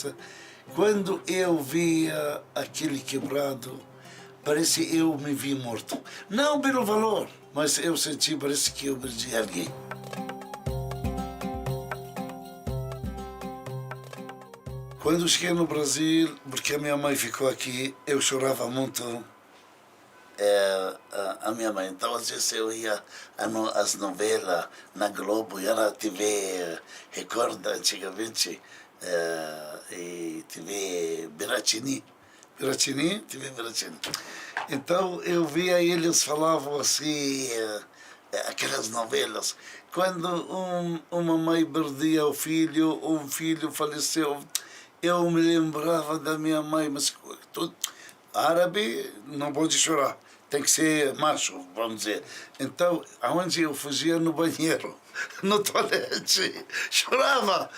Quando eu via aquele quebrado, parece que eu me vi morto. Não pelo valor, mas eu senti, parece que eu perdi alguém. Quando cheguei no Brasil, porque a minha mãe ficou aqui, eu chorava muito a minha mãe. Então, às vezes eu ia às novelas na Globo, e era TV Record antigamente, e TV Beratini. TV Beratini. Então, eu via eles falavam assim, aquelas novelas, quando uma mãe perdia o filho, um filho faleceu, eu me lembrava da minha mãe, mas tudo, árabe não pode chorar, tem que ser macho, vamos dizer. Então, aonde eu fugia? No banheiro, no toalete, chorava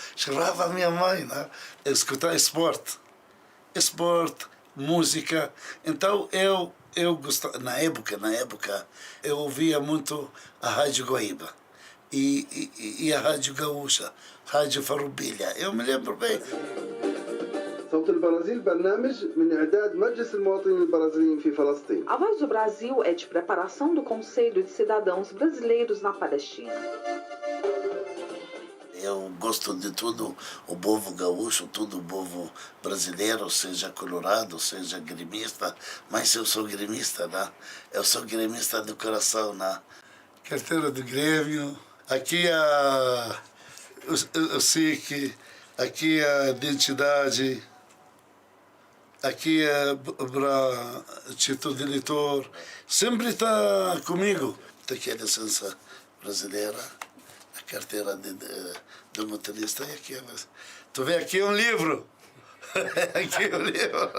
a minha mãe, né? Escutar esporte, música. Então, eu gostava, na época, eu ouvia muito a Rádio Guaíba e a Rádio Gaúcha, Rádio Farroupilha. Eu me lembro bem. صوت البرازيل برنامج من إعداد مجلس المواطنين البرازيليين في فلسطين. A Voz do Brasil é de preparação do Conselho de Cidadãos Brasileiros na Palestina. Eu gosto de tudo, o povo gaúcho, todo o povo brasileiro, seja colorado, seja gremista, mas eu sou gremista, né? Eu sou gremista do coração, né? Carteira do Grêmio, aqui o SIC, aqui a identidade, aqui para título de eleitor, sempre está comigo. Aqui a licença brasileira, a carteira do motorista, e aqui, tu vê, aqui é um livro, aqui é um livro.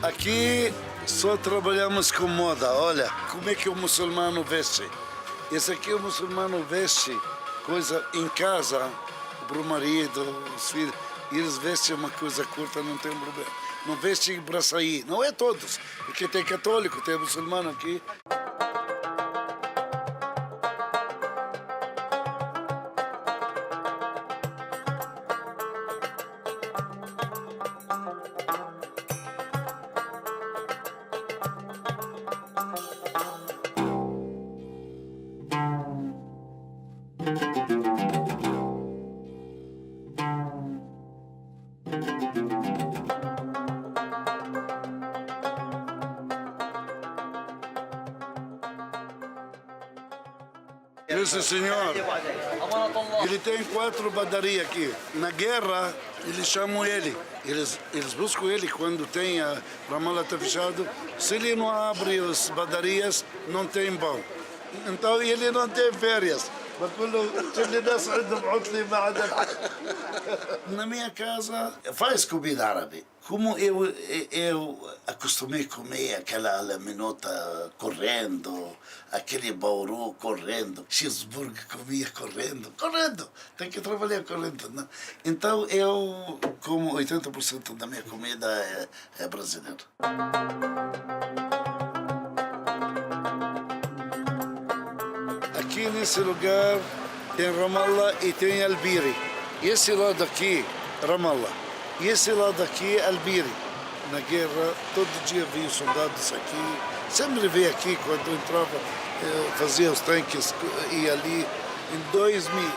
Aqui só trabalhamos com moda, olha, como é que o muçulmano veste. Esse aqui o muçulmano veste coisa em casa, para o marido, os filhos, eles vestem uma coisa curta, não tem problema. Não vestem para sair, não é todos, porque tem católico, tem muçulmano aqui. Esse senhor, ele tem 4 padarias aqui. Na guerra, eles chamam ele. Eles buscam ele quando tem a Ramallah está fechado. Se ele não abre as padarias, não tem pão. Então ele não tem férias. Na minha casa faz comida árabe. Como eu acostumei a comer aquela laminota correndo, aquele bauru correndo, cheeseburger comia correndo. Tem que trabalhar correndo, né? Então eu como 80% da minha comida é brasileira. Aqui nesse lugar tem Ramallah e tem Albiri. Esse lado aqui, Ramallah. E esse lado aqui, Albiri. Na guerra, todo dia vi soldados aqui. Sempre vi aqui, quando entrava, fazia os tanques, ia ali. Em 2000,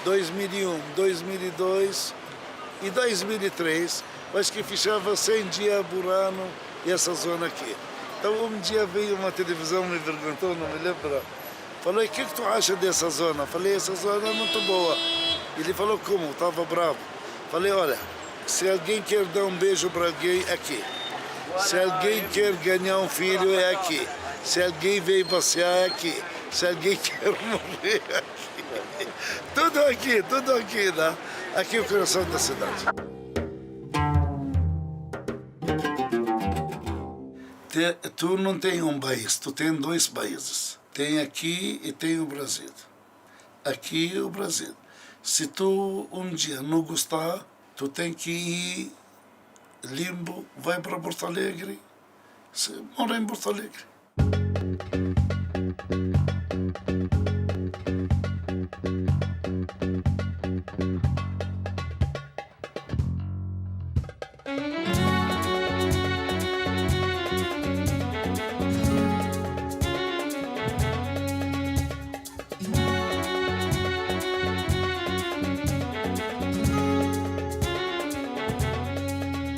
2001, 2002 e 2003, acho que fechava 100 dias por ano essa zona aqui. Então, um dia veio uma televisão, me perguntou, não me lembro. Falou, o que tu acha dessa zona? Falei, essa zona é muito boa. Ele falou, como? Estava bravo. Falei, olha, se alguém quer dar um beijo para alguém, é aqui. Se alguém quer ganhar um filho, é aqui. Se alguém veio passear, é aqui. Se alguém quer morrer, é aqui. Tudo aqui, né? Aqui é o coração da cidade. Tu não tem um país, tu tem 2 países. Tem aqui e tem o Brasil. Aqui é o Brasil. Se tu um dia não gostar, tu tem que ir limbo, vai para Porto Alegre, mora em Porto Alegre.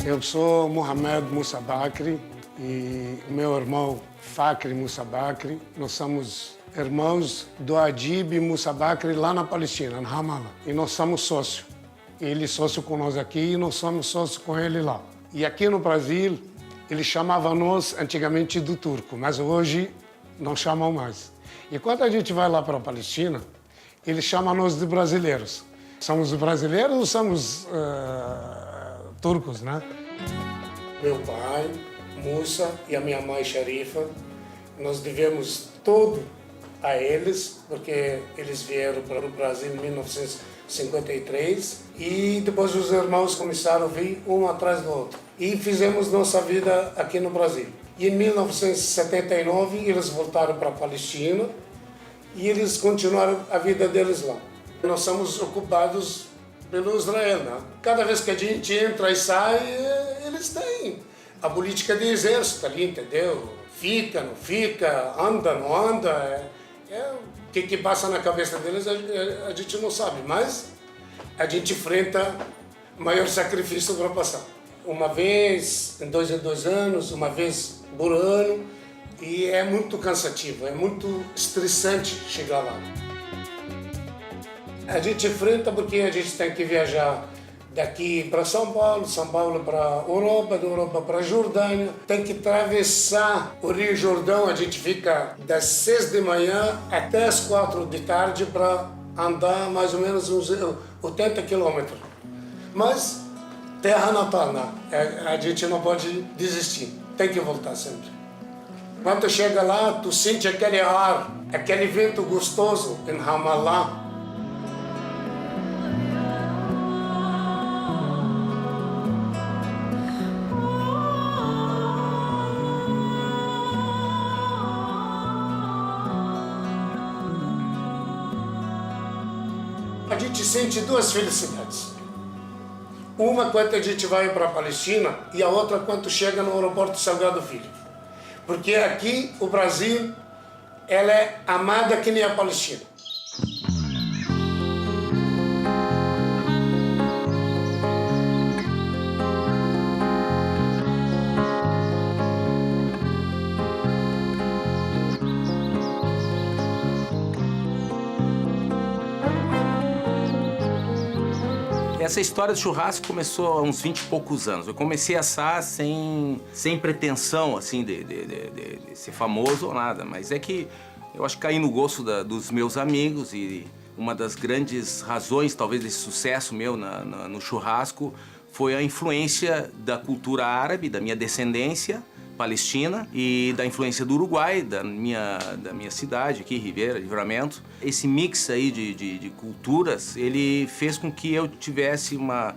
Eu sou Mohamed Moussa Bakri e meu irmão Fakri Moussa Bakri. Nós somos irmãos do Adib Moussa Bakri lá na Palestina, na Ramallah. E nós somos sócios. Ele é sócio com nós aqui e nós somos sócios com ele lá. E aqui no Brasil, ele chamava nós antigamente do turco, mas hoje não chamam mais. E quando a gente vai lá para a Palestina, eles chamam nós de brasileiros. Somos brasileiros ou somos turcos, né? Meu pai, Musa, e a minha mãe, Sharifa, nós devemos tudo a eles, porque eles vieram para o Brasil em 1953 e depois os irmãos começaram a vir um atrás do outro. E fizemos nossa vida aqui no Brasil. E em 1979 eles voltaram para a Palestina e eles continuaram a vida deles lá. Nós somos ocupados pelo Israel, né? Cada vez que a gente entra e sai, eles têm a política de exército ali, entendeu? Fica, não fica, anda, não anda. O que passa na cabeça deles a gente não sabe, mas a gente enfrenta o maior sacrifício para passar. Uma vez em 2 anos, uma vez por ano, e é muito cansativo, é muito estressante chegar lá. A gente enfrenta porque a gente tem que viajar daqui para São Paulo para Europa, da Europa para Jordânia. Tem que atravessar o Rio Jordão, a gente fica das 6 de manhã até as 4 de tarde para andar mais ou menos uns 80 quilômetros. Mas terra natal, né? A gente não pode desistir, tem que voltar sempre. Quando chega lá, tu sente aquele ar, aquele vento gostoso em Ramallah. A gente sente duas felicidades. Uma quando a gente vai para a Palestina e a outra quando chega no aeroporto Salgado Filho. Porque aqui, o Brasil, ela é amada que nem a Palestina. Essa história do churrasco começou há uns 20 e poucos anos. Eu comecei a assar sem pretensão, assim, de ser famoso ou nada. Mas é que eu acho que caí no gosto dos meus amigos e uma das grandes razões, talvez, desse sucesso meu no churrasco foi a influência da cultura árabe, da minha descendência palestina e da influência do Uruguai, da minha cidade aqui, Livramento. Esse mix aí de culturas, ele fez com que eu tivesse uma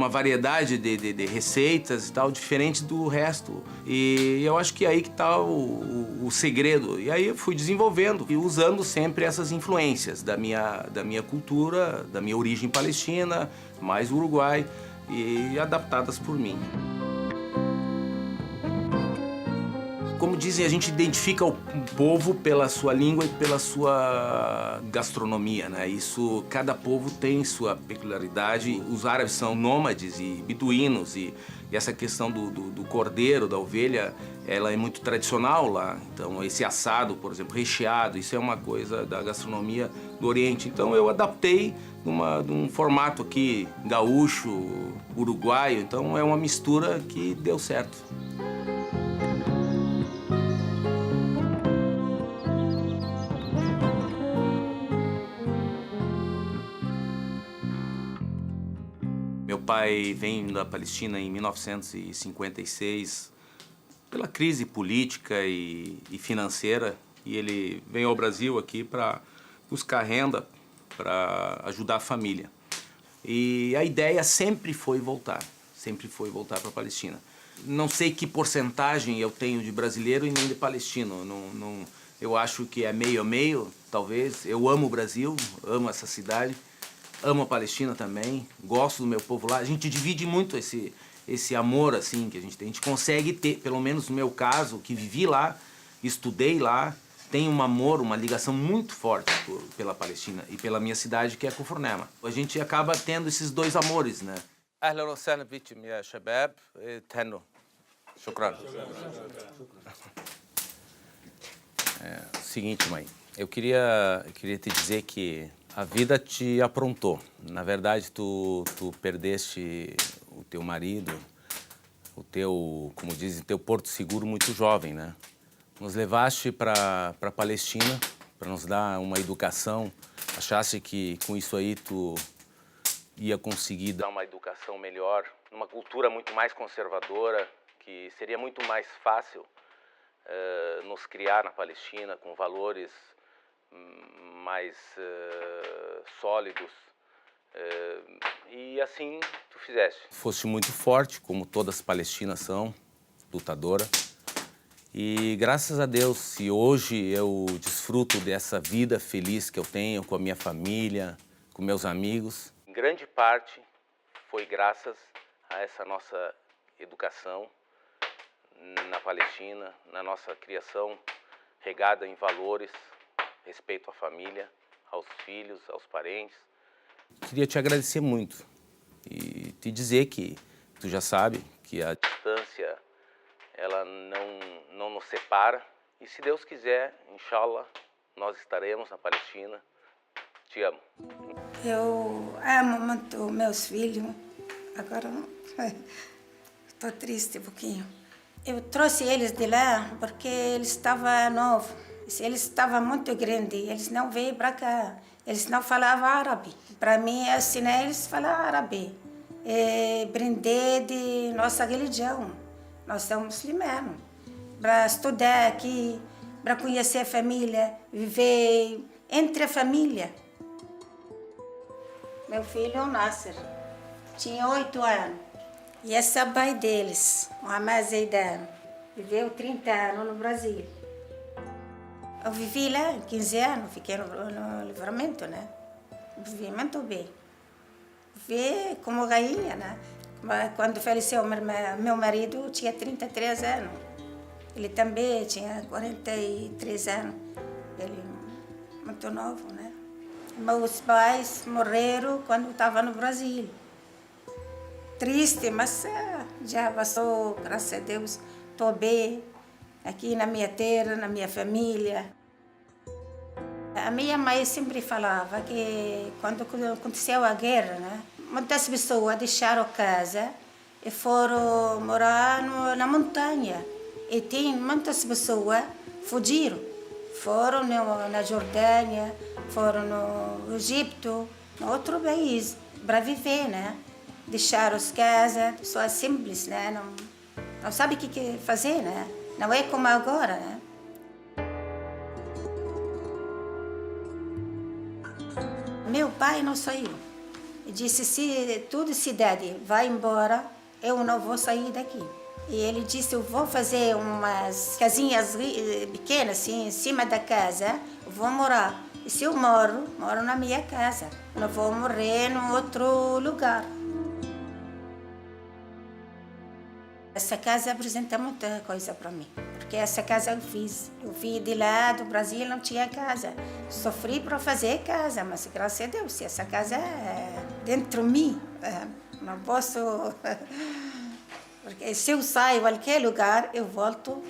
variedade de receitas e tal, diferente do resto. E eu acho que é aí que está o segredo. E aí eu fui desenvolvendo e usando sempre essas influências da minha cultura, da minha origem palestina, mais Uruguai, e adaptadas por mim. Como dizem, a gente identifica o povo pela sua língua e pela sua gastronomia, né? Isso, cada povo tem sua peculiaridade. Os árabes são nômades e beduínos e essa questão do cordeiro, da ovelha, ela é muito tradicional lá. Então, esse assado, por exemplo, recheado, isso é uma coisa da gastronomia do Oriente. Então, eu adaptei de um formato aqui gaúcho, uruguaio. Então, é uma mistura que deu certo. Meu pai vem da Palestina em 1956 pela crise política e financeira, e ele veio ao Brasil aqui para buscar renda, para ajudar a família. E a ideia sempre foi voltar para a Palestina. Não sei que porcentagem eu tenho de brasileiro e nem de palestino. Eu acho que é meio a meio, talvez. Eu amo o Brasil, amo essa cidade. Amo a Palestina também, gosto do meu povo lá. A gente divide muito esse amor assim que a gente tem. A gente consegue ter, pelo menos no meu caso, que vivi lá, estudei lá, tenho um amor, uma ligação muito forte pela Palestina e pela minha cidade, que é Kufr-Nema. A gente acaba tendo esses dois amores, né? أهلا وسهلا بكم يا شباب تهنوا شكرا. Seguinte, mãe, eu queria te dizer que a vida te aprontou. Na verdade, tu perdeste o teu marido, como dizem, teu porto seguro muito jovem, né? nos levaste para a Palestina para nos dar uma educação. Achaste que com isso aí tu ia conseguir dar uma educação melhor, numa cultura muito mais conservadora, que seria muito mais fácil nos criar na Palestina com valores mais sólidos. E assim tu fizeste. Foste muito forte, como todas as palestinas são, lutadora. E graças a Deus, se hoje eu desfruto dessa vida feliz que eu tenho com a minha família, com meus amigos, em grande parte foi graças a essa nossa educação na Palestina, na nossa criação regada em valores, respeito à família, aos filhos, aos parentes. Queria te agradecer muito e te dizer que tu já sabe que a distância ela não nos separa e se Deus quiser, inshallah, nós estaremos na Palestina. Te amo. Eu amo muito meus filhos. Agora estou triste um pouquinho. Eu trouxe eles de lá porque eles estavam novos. Eles estavam muito grandes. Eles não veio para cá. Eles não falavam árabe. Para mim, ensinar eles a falar árabe. Aprender de nossa religião. Nós somos muçulmanos. Para estudar aqui, para conhecer a família, viver entre a família. Meu filho, Nasser, tinha 8 anos. E esse é o pai deles, Mohamed Zeidan. Viveu 30 anos no Brasil. Eu vivi lá 15 anos, fiquei no Livramento, né? Vivi muito bem. Vivi como rainha, né? Quando faleceu meu marido, tinha 33 anos. Ele também tinha 43 anos. Ele muito novo, né? Meus pais morreram quando eu estava no Brasil. Triste, mas já passou, graças a Deus. Estou bem aqui na minha terra, na minha família. A minha mãe sempre falava que quando aconteceu a guerra, né? Muitas pessoas deixaram casa e foram morar na montanha. E tem muitas pessoas fugiram. Foram na Jordânia, foram no Egito, em outro país, para viver, né? Deixaram as casas, pessoas simples, né? Não sabe o que fazer, né? Não é como agora, né? Meu pai não saiu. Ele disse, se toda cidade vai embora, eu não vou sair daqui. E ele disse, eu vou fazer umas casinhas pequenas, assim, em cima da casa, eu vou morar. E se eu moro na minha casa, não vou morrer em outro lugar. Essa casa apresenta muita coisa para mim, porque essa casa eu fiz. Eu vim de lá do Brasil, não tinha casa. Sofri para fazer casa, mas graças a Deus, essa casa é dentro de mim. Não posso... Porque se eu saio em qualquer lugar, eu volto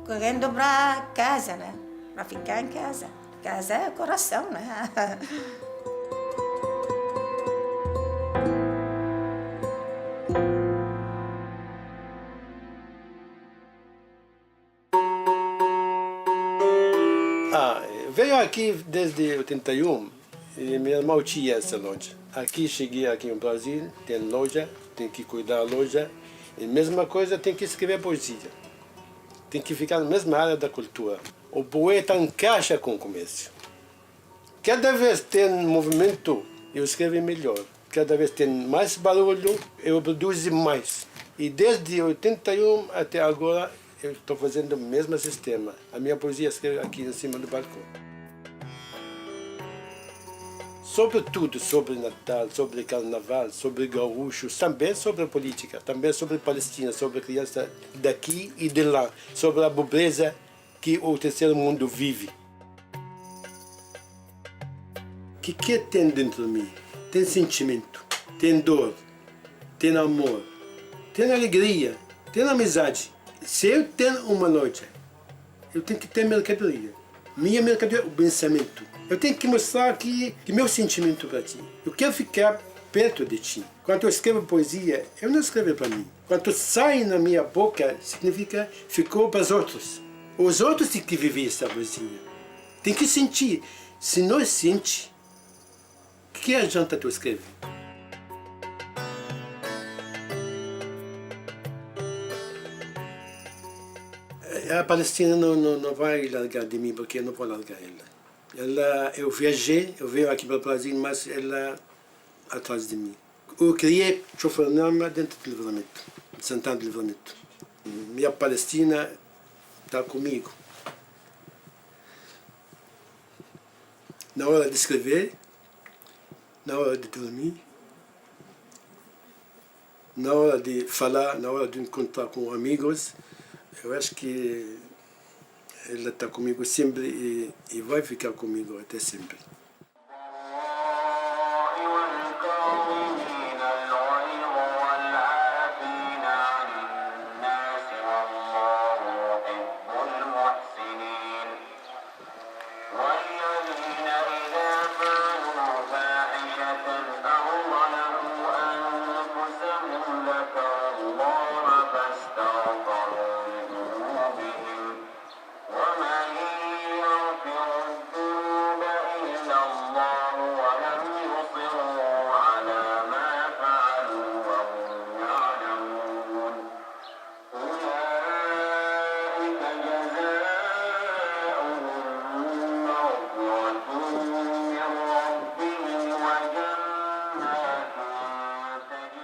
correndo para casa, né? Para ficar em casa. Casa é coração, né? Veio aqui desde 81 e meu irmão tinha essa loja. Aqui cheguei aqui no Brasil, tem loja, tem que cuidar da loja. E mesma coisa, tem que escrever poesia. Tem que ficar na mesma área da cultura. O poeta encaixa com o comércio. Cada vez tem movimento, eu escrevo melhor. Cada vez tem mais barulho, eu produzo mais. E desde 81 até agora, eu estou fazendo o mesmo sistema. A minha poesia escreve aqui em cima do balcão. Sobre tudo, sobre Natal, sobre Carnaval, sobre gaúchos, também sobre política, também sobre Palestina, sobre criança daqui e de lá, sobre a pobreza que o terceiro mundo vive. O que tem dentro de mim? Tem sentimento, tem dor, tem amor, tem alegria, tem amizade. Se eu tenho uma loja, eu tenho que ter mercadoria. Minha mercadoria é o pensamento. Eu tenho que mostrar que meu sentimento para ti. Eu quero ficar perto de ti. Quando eu escrevo poesia, eu não escrevo para mim. Quando sai na minha boca, significa ficou para os outros. Os outros têm que viver essa coisinha. Tem que sentir. Se não sente, que adianta tu escrever? A Palestina não vai largar de mim, porque eu não vou largar ela. Eu viajei, eu venho aqui para o Brasil, mas ela atrás de mim. Eu criei Chofarnama dentro do Livramento, de Santana do Livramento. Minha Palestina está comigo. Na hora de escrever, na hora de dormir, na hora de falar, na hora de encontrar com amigos, eu acho que ela está comigo sempre e vai ficar comigo até sempre.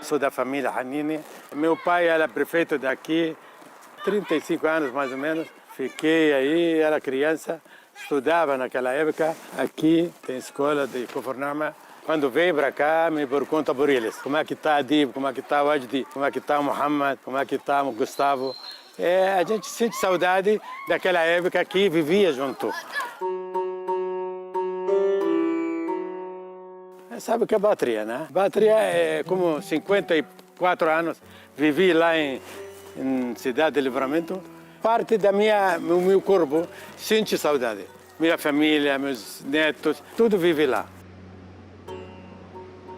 Sou da família Hanini. Meu pai era prefeito daqui, 35 anos mais ou menos. Fiquei aí, era criança, estudava naquela época. Aqui tem escola de Chofarnama. Quando veio para cá, me pergunta por eles. Como é que está Adib, como é que está o Wajdi, como é que está o Muhammad, como é que está o Gustavo. A gente sente saudade daquela época que vivia junto. Sabe que é Batria, né? Batria é como 54 anos, vivi lá em Cidade de Livramento. Parte do meu corpo sente saudade. Minha família, meus netos, tudo vive lá.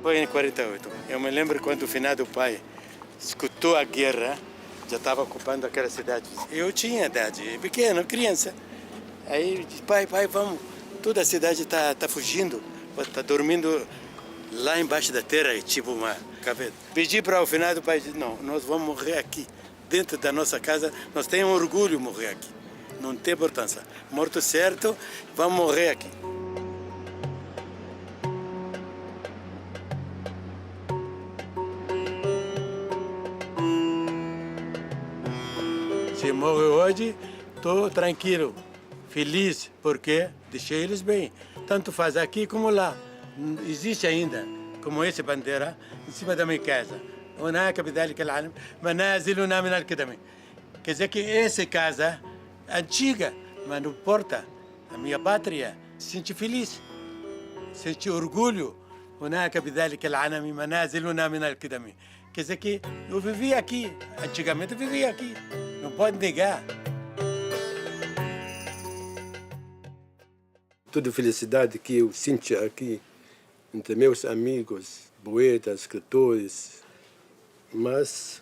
Foi em 48. Eu me lembro quando o finado pai escutou a guerra, já estava ocupando aquela cidade. Eu tinha idade, pequeno, criança. Aí disse, pai, vamos. Toda a cidade está fugindo, está dormindo lá embaixo da terra, tipo uma caveira. Pedi para o finado pai, disse, não, nós vamos morrer aqui. Dentro da nossa casa, nós temos orgulho de morrer aqui. Não tem importância. Morto certo, vamos morrer aqui. Se morre hoje, estou tranquilo, feliz, porque deixei eles bem. Tanto faz aqui como lá. Existe ainda, como essa bandeira, em cima da minha casa. هناك بذلك العالم منازلنا من القدم. Quer dizer que essa casa antiga, mas não importa. A minha pátria se sente feliz, sente orgulho. هناك بذلك العالم منازلنا من القدم. Quer dizer que eu vivi aqui, antigamente eu vivia aqui. Não pode negar. Toda a felicidade que eu sinto aqui entre meus amigos, poetas, escritores, mas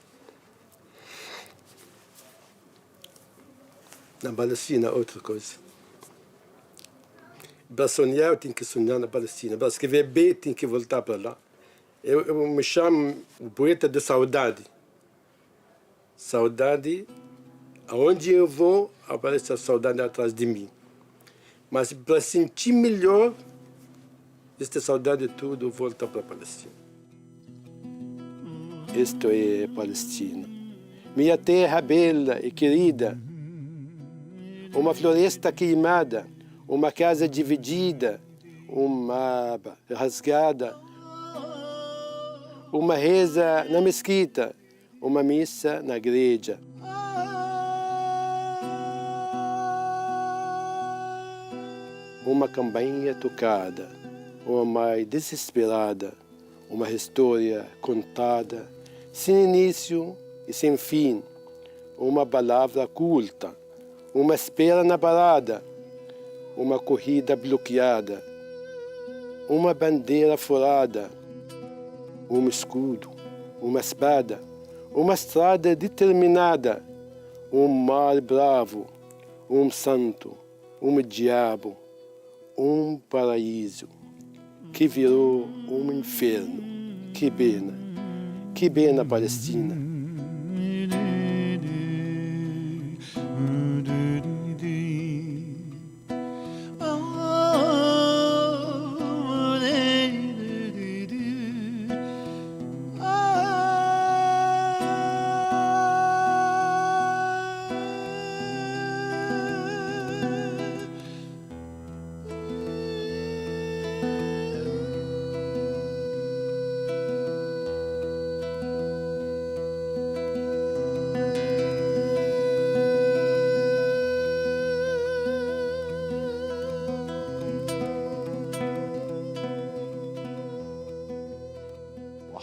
na Palestina outra coisa. Para sonhar eu tenho que sonhar na Palestina, para escrever bem tenho que voltar para lá. Eu me chamo o poeta de saudade. Saudade, aonde eu vou, aparece a saudade atrás de mim. Mas para sentir melhor, esta saudade tudo volta para a Palestina. Isto é Palestina. Minha terra bela e querida. Uma floresta queimada, uma casa dividida, uma rasgada, uma reza na mesquita, uma missa na igreja. Uma campainha tocada, uma mãe desesperada, uma história contada, sem início e sem fim, uma palavra culta, uma espera na parada, uma corrida bloqueada, uma bandeira furada, um escudo, uma espada, uma estrada determinada, um mar bravo, santo, diabo, paraíso, que virou inferno. Que pena Palestina.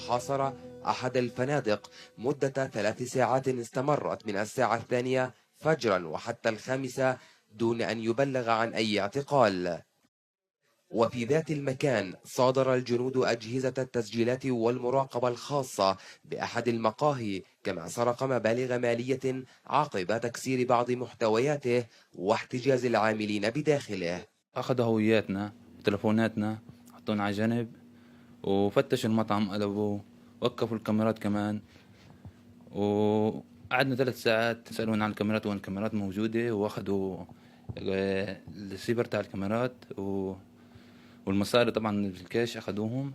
حاصر أحد الفنادق مدة 3 ساعات استمرت من الساعة 2 فجرا وحتى 5 دون أن يبلغ عن أي اعتقال. وفي ذات المكان صادر الجنود أجهزة التسجيلات والمراقبة الخاصة بأحد المقاهي، كما سرق مبالغ مالية عقب تكسير بعض محتوياته واحتجاز العاملين بداخله. أخذوا هوياتنا وتلفوناتنا حطونا على جنب وفتشوا المطعم، قلبوا وقفوا الكاميرات كمان، وقعدنا 3 ساعات سألونا عن الكاميرات وين الكاميرات موجودة، واخذوا السيبر تاع الكاميرات والمصاري طبعا في الكاش أخذوهم.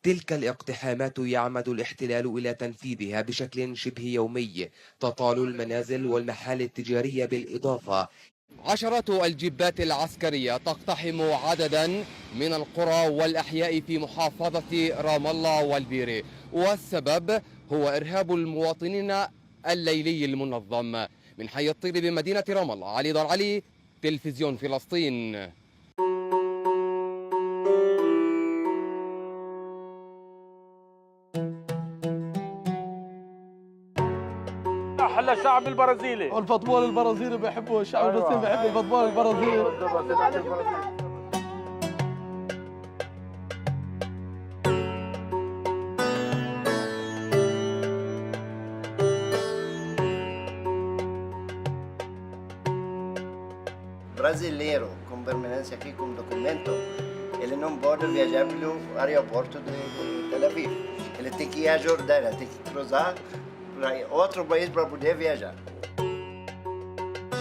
تلك الاقتحامات يعمد الاحتلال إلى تنفيذها بشكل شبه يومي، تطال المنازل والمحال التجارية بالإضافة. عشرات الجبات العسكرية تقتحم عددا من القرى والأحياء في محافظة رام الله والبيري، والسبب هو إرهاب المواطنين الليلي المنظم. من حي الطير بمدينة رام الله، علي دار علي، تلفزيون فلسطين. أحلى الشعب البرازيلي والفوتبول البرازيلي بيحبوه، الشعب البرازيلي بيحب الفوتبول البرازيلي. Brasileiro com permanência aqui com documento, ele não pode viajar pelo aeroporto de Tel Aviv. Ele tem que ir à Jordânia, tem que cruzar para outro país para poder viajar.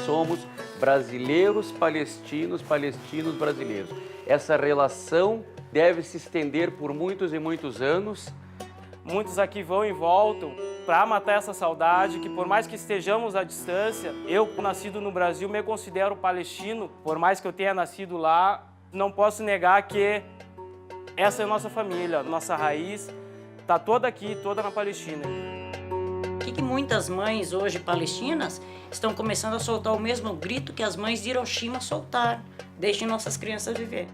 Somos brasileiros palestinos, palestinos brasileiros. Essa relação deve se estender por muitos e muitos anos. Muitos aqui vão e voltam para matar essa saudade, que por mais que estejamos à distância, eu, nascido no Brasil, me considero palestino. Por mais que eu tenha nascido lá, não posso negar que essa é a nossa família, nossa raiz está toda aqui, toda na Palestina. Que muitas mães hoje palestinas estão começando a soltar o mesmo grito que as mães de Hiroshima soltaram. Deixem nossas crianças viver.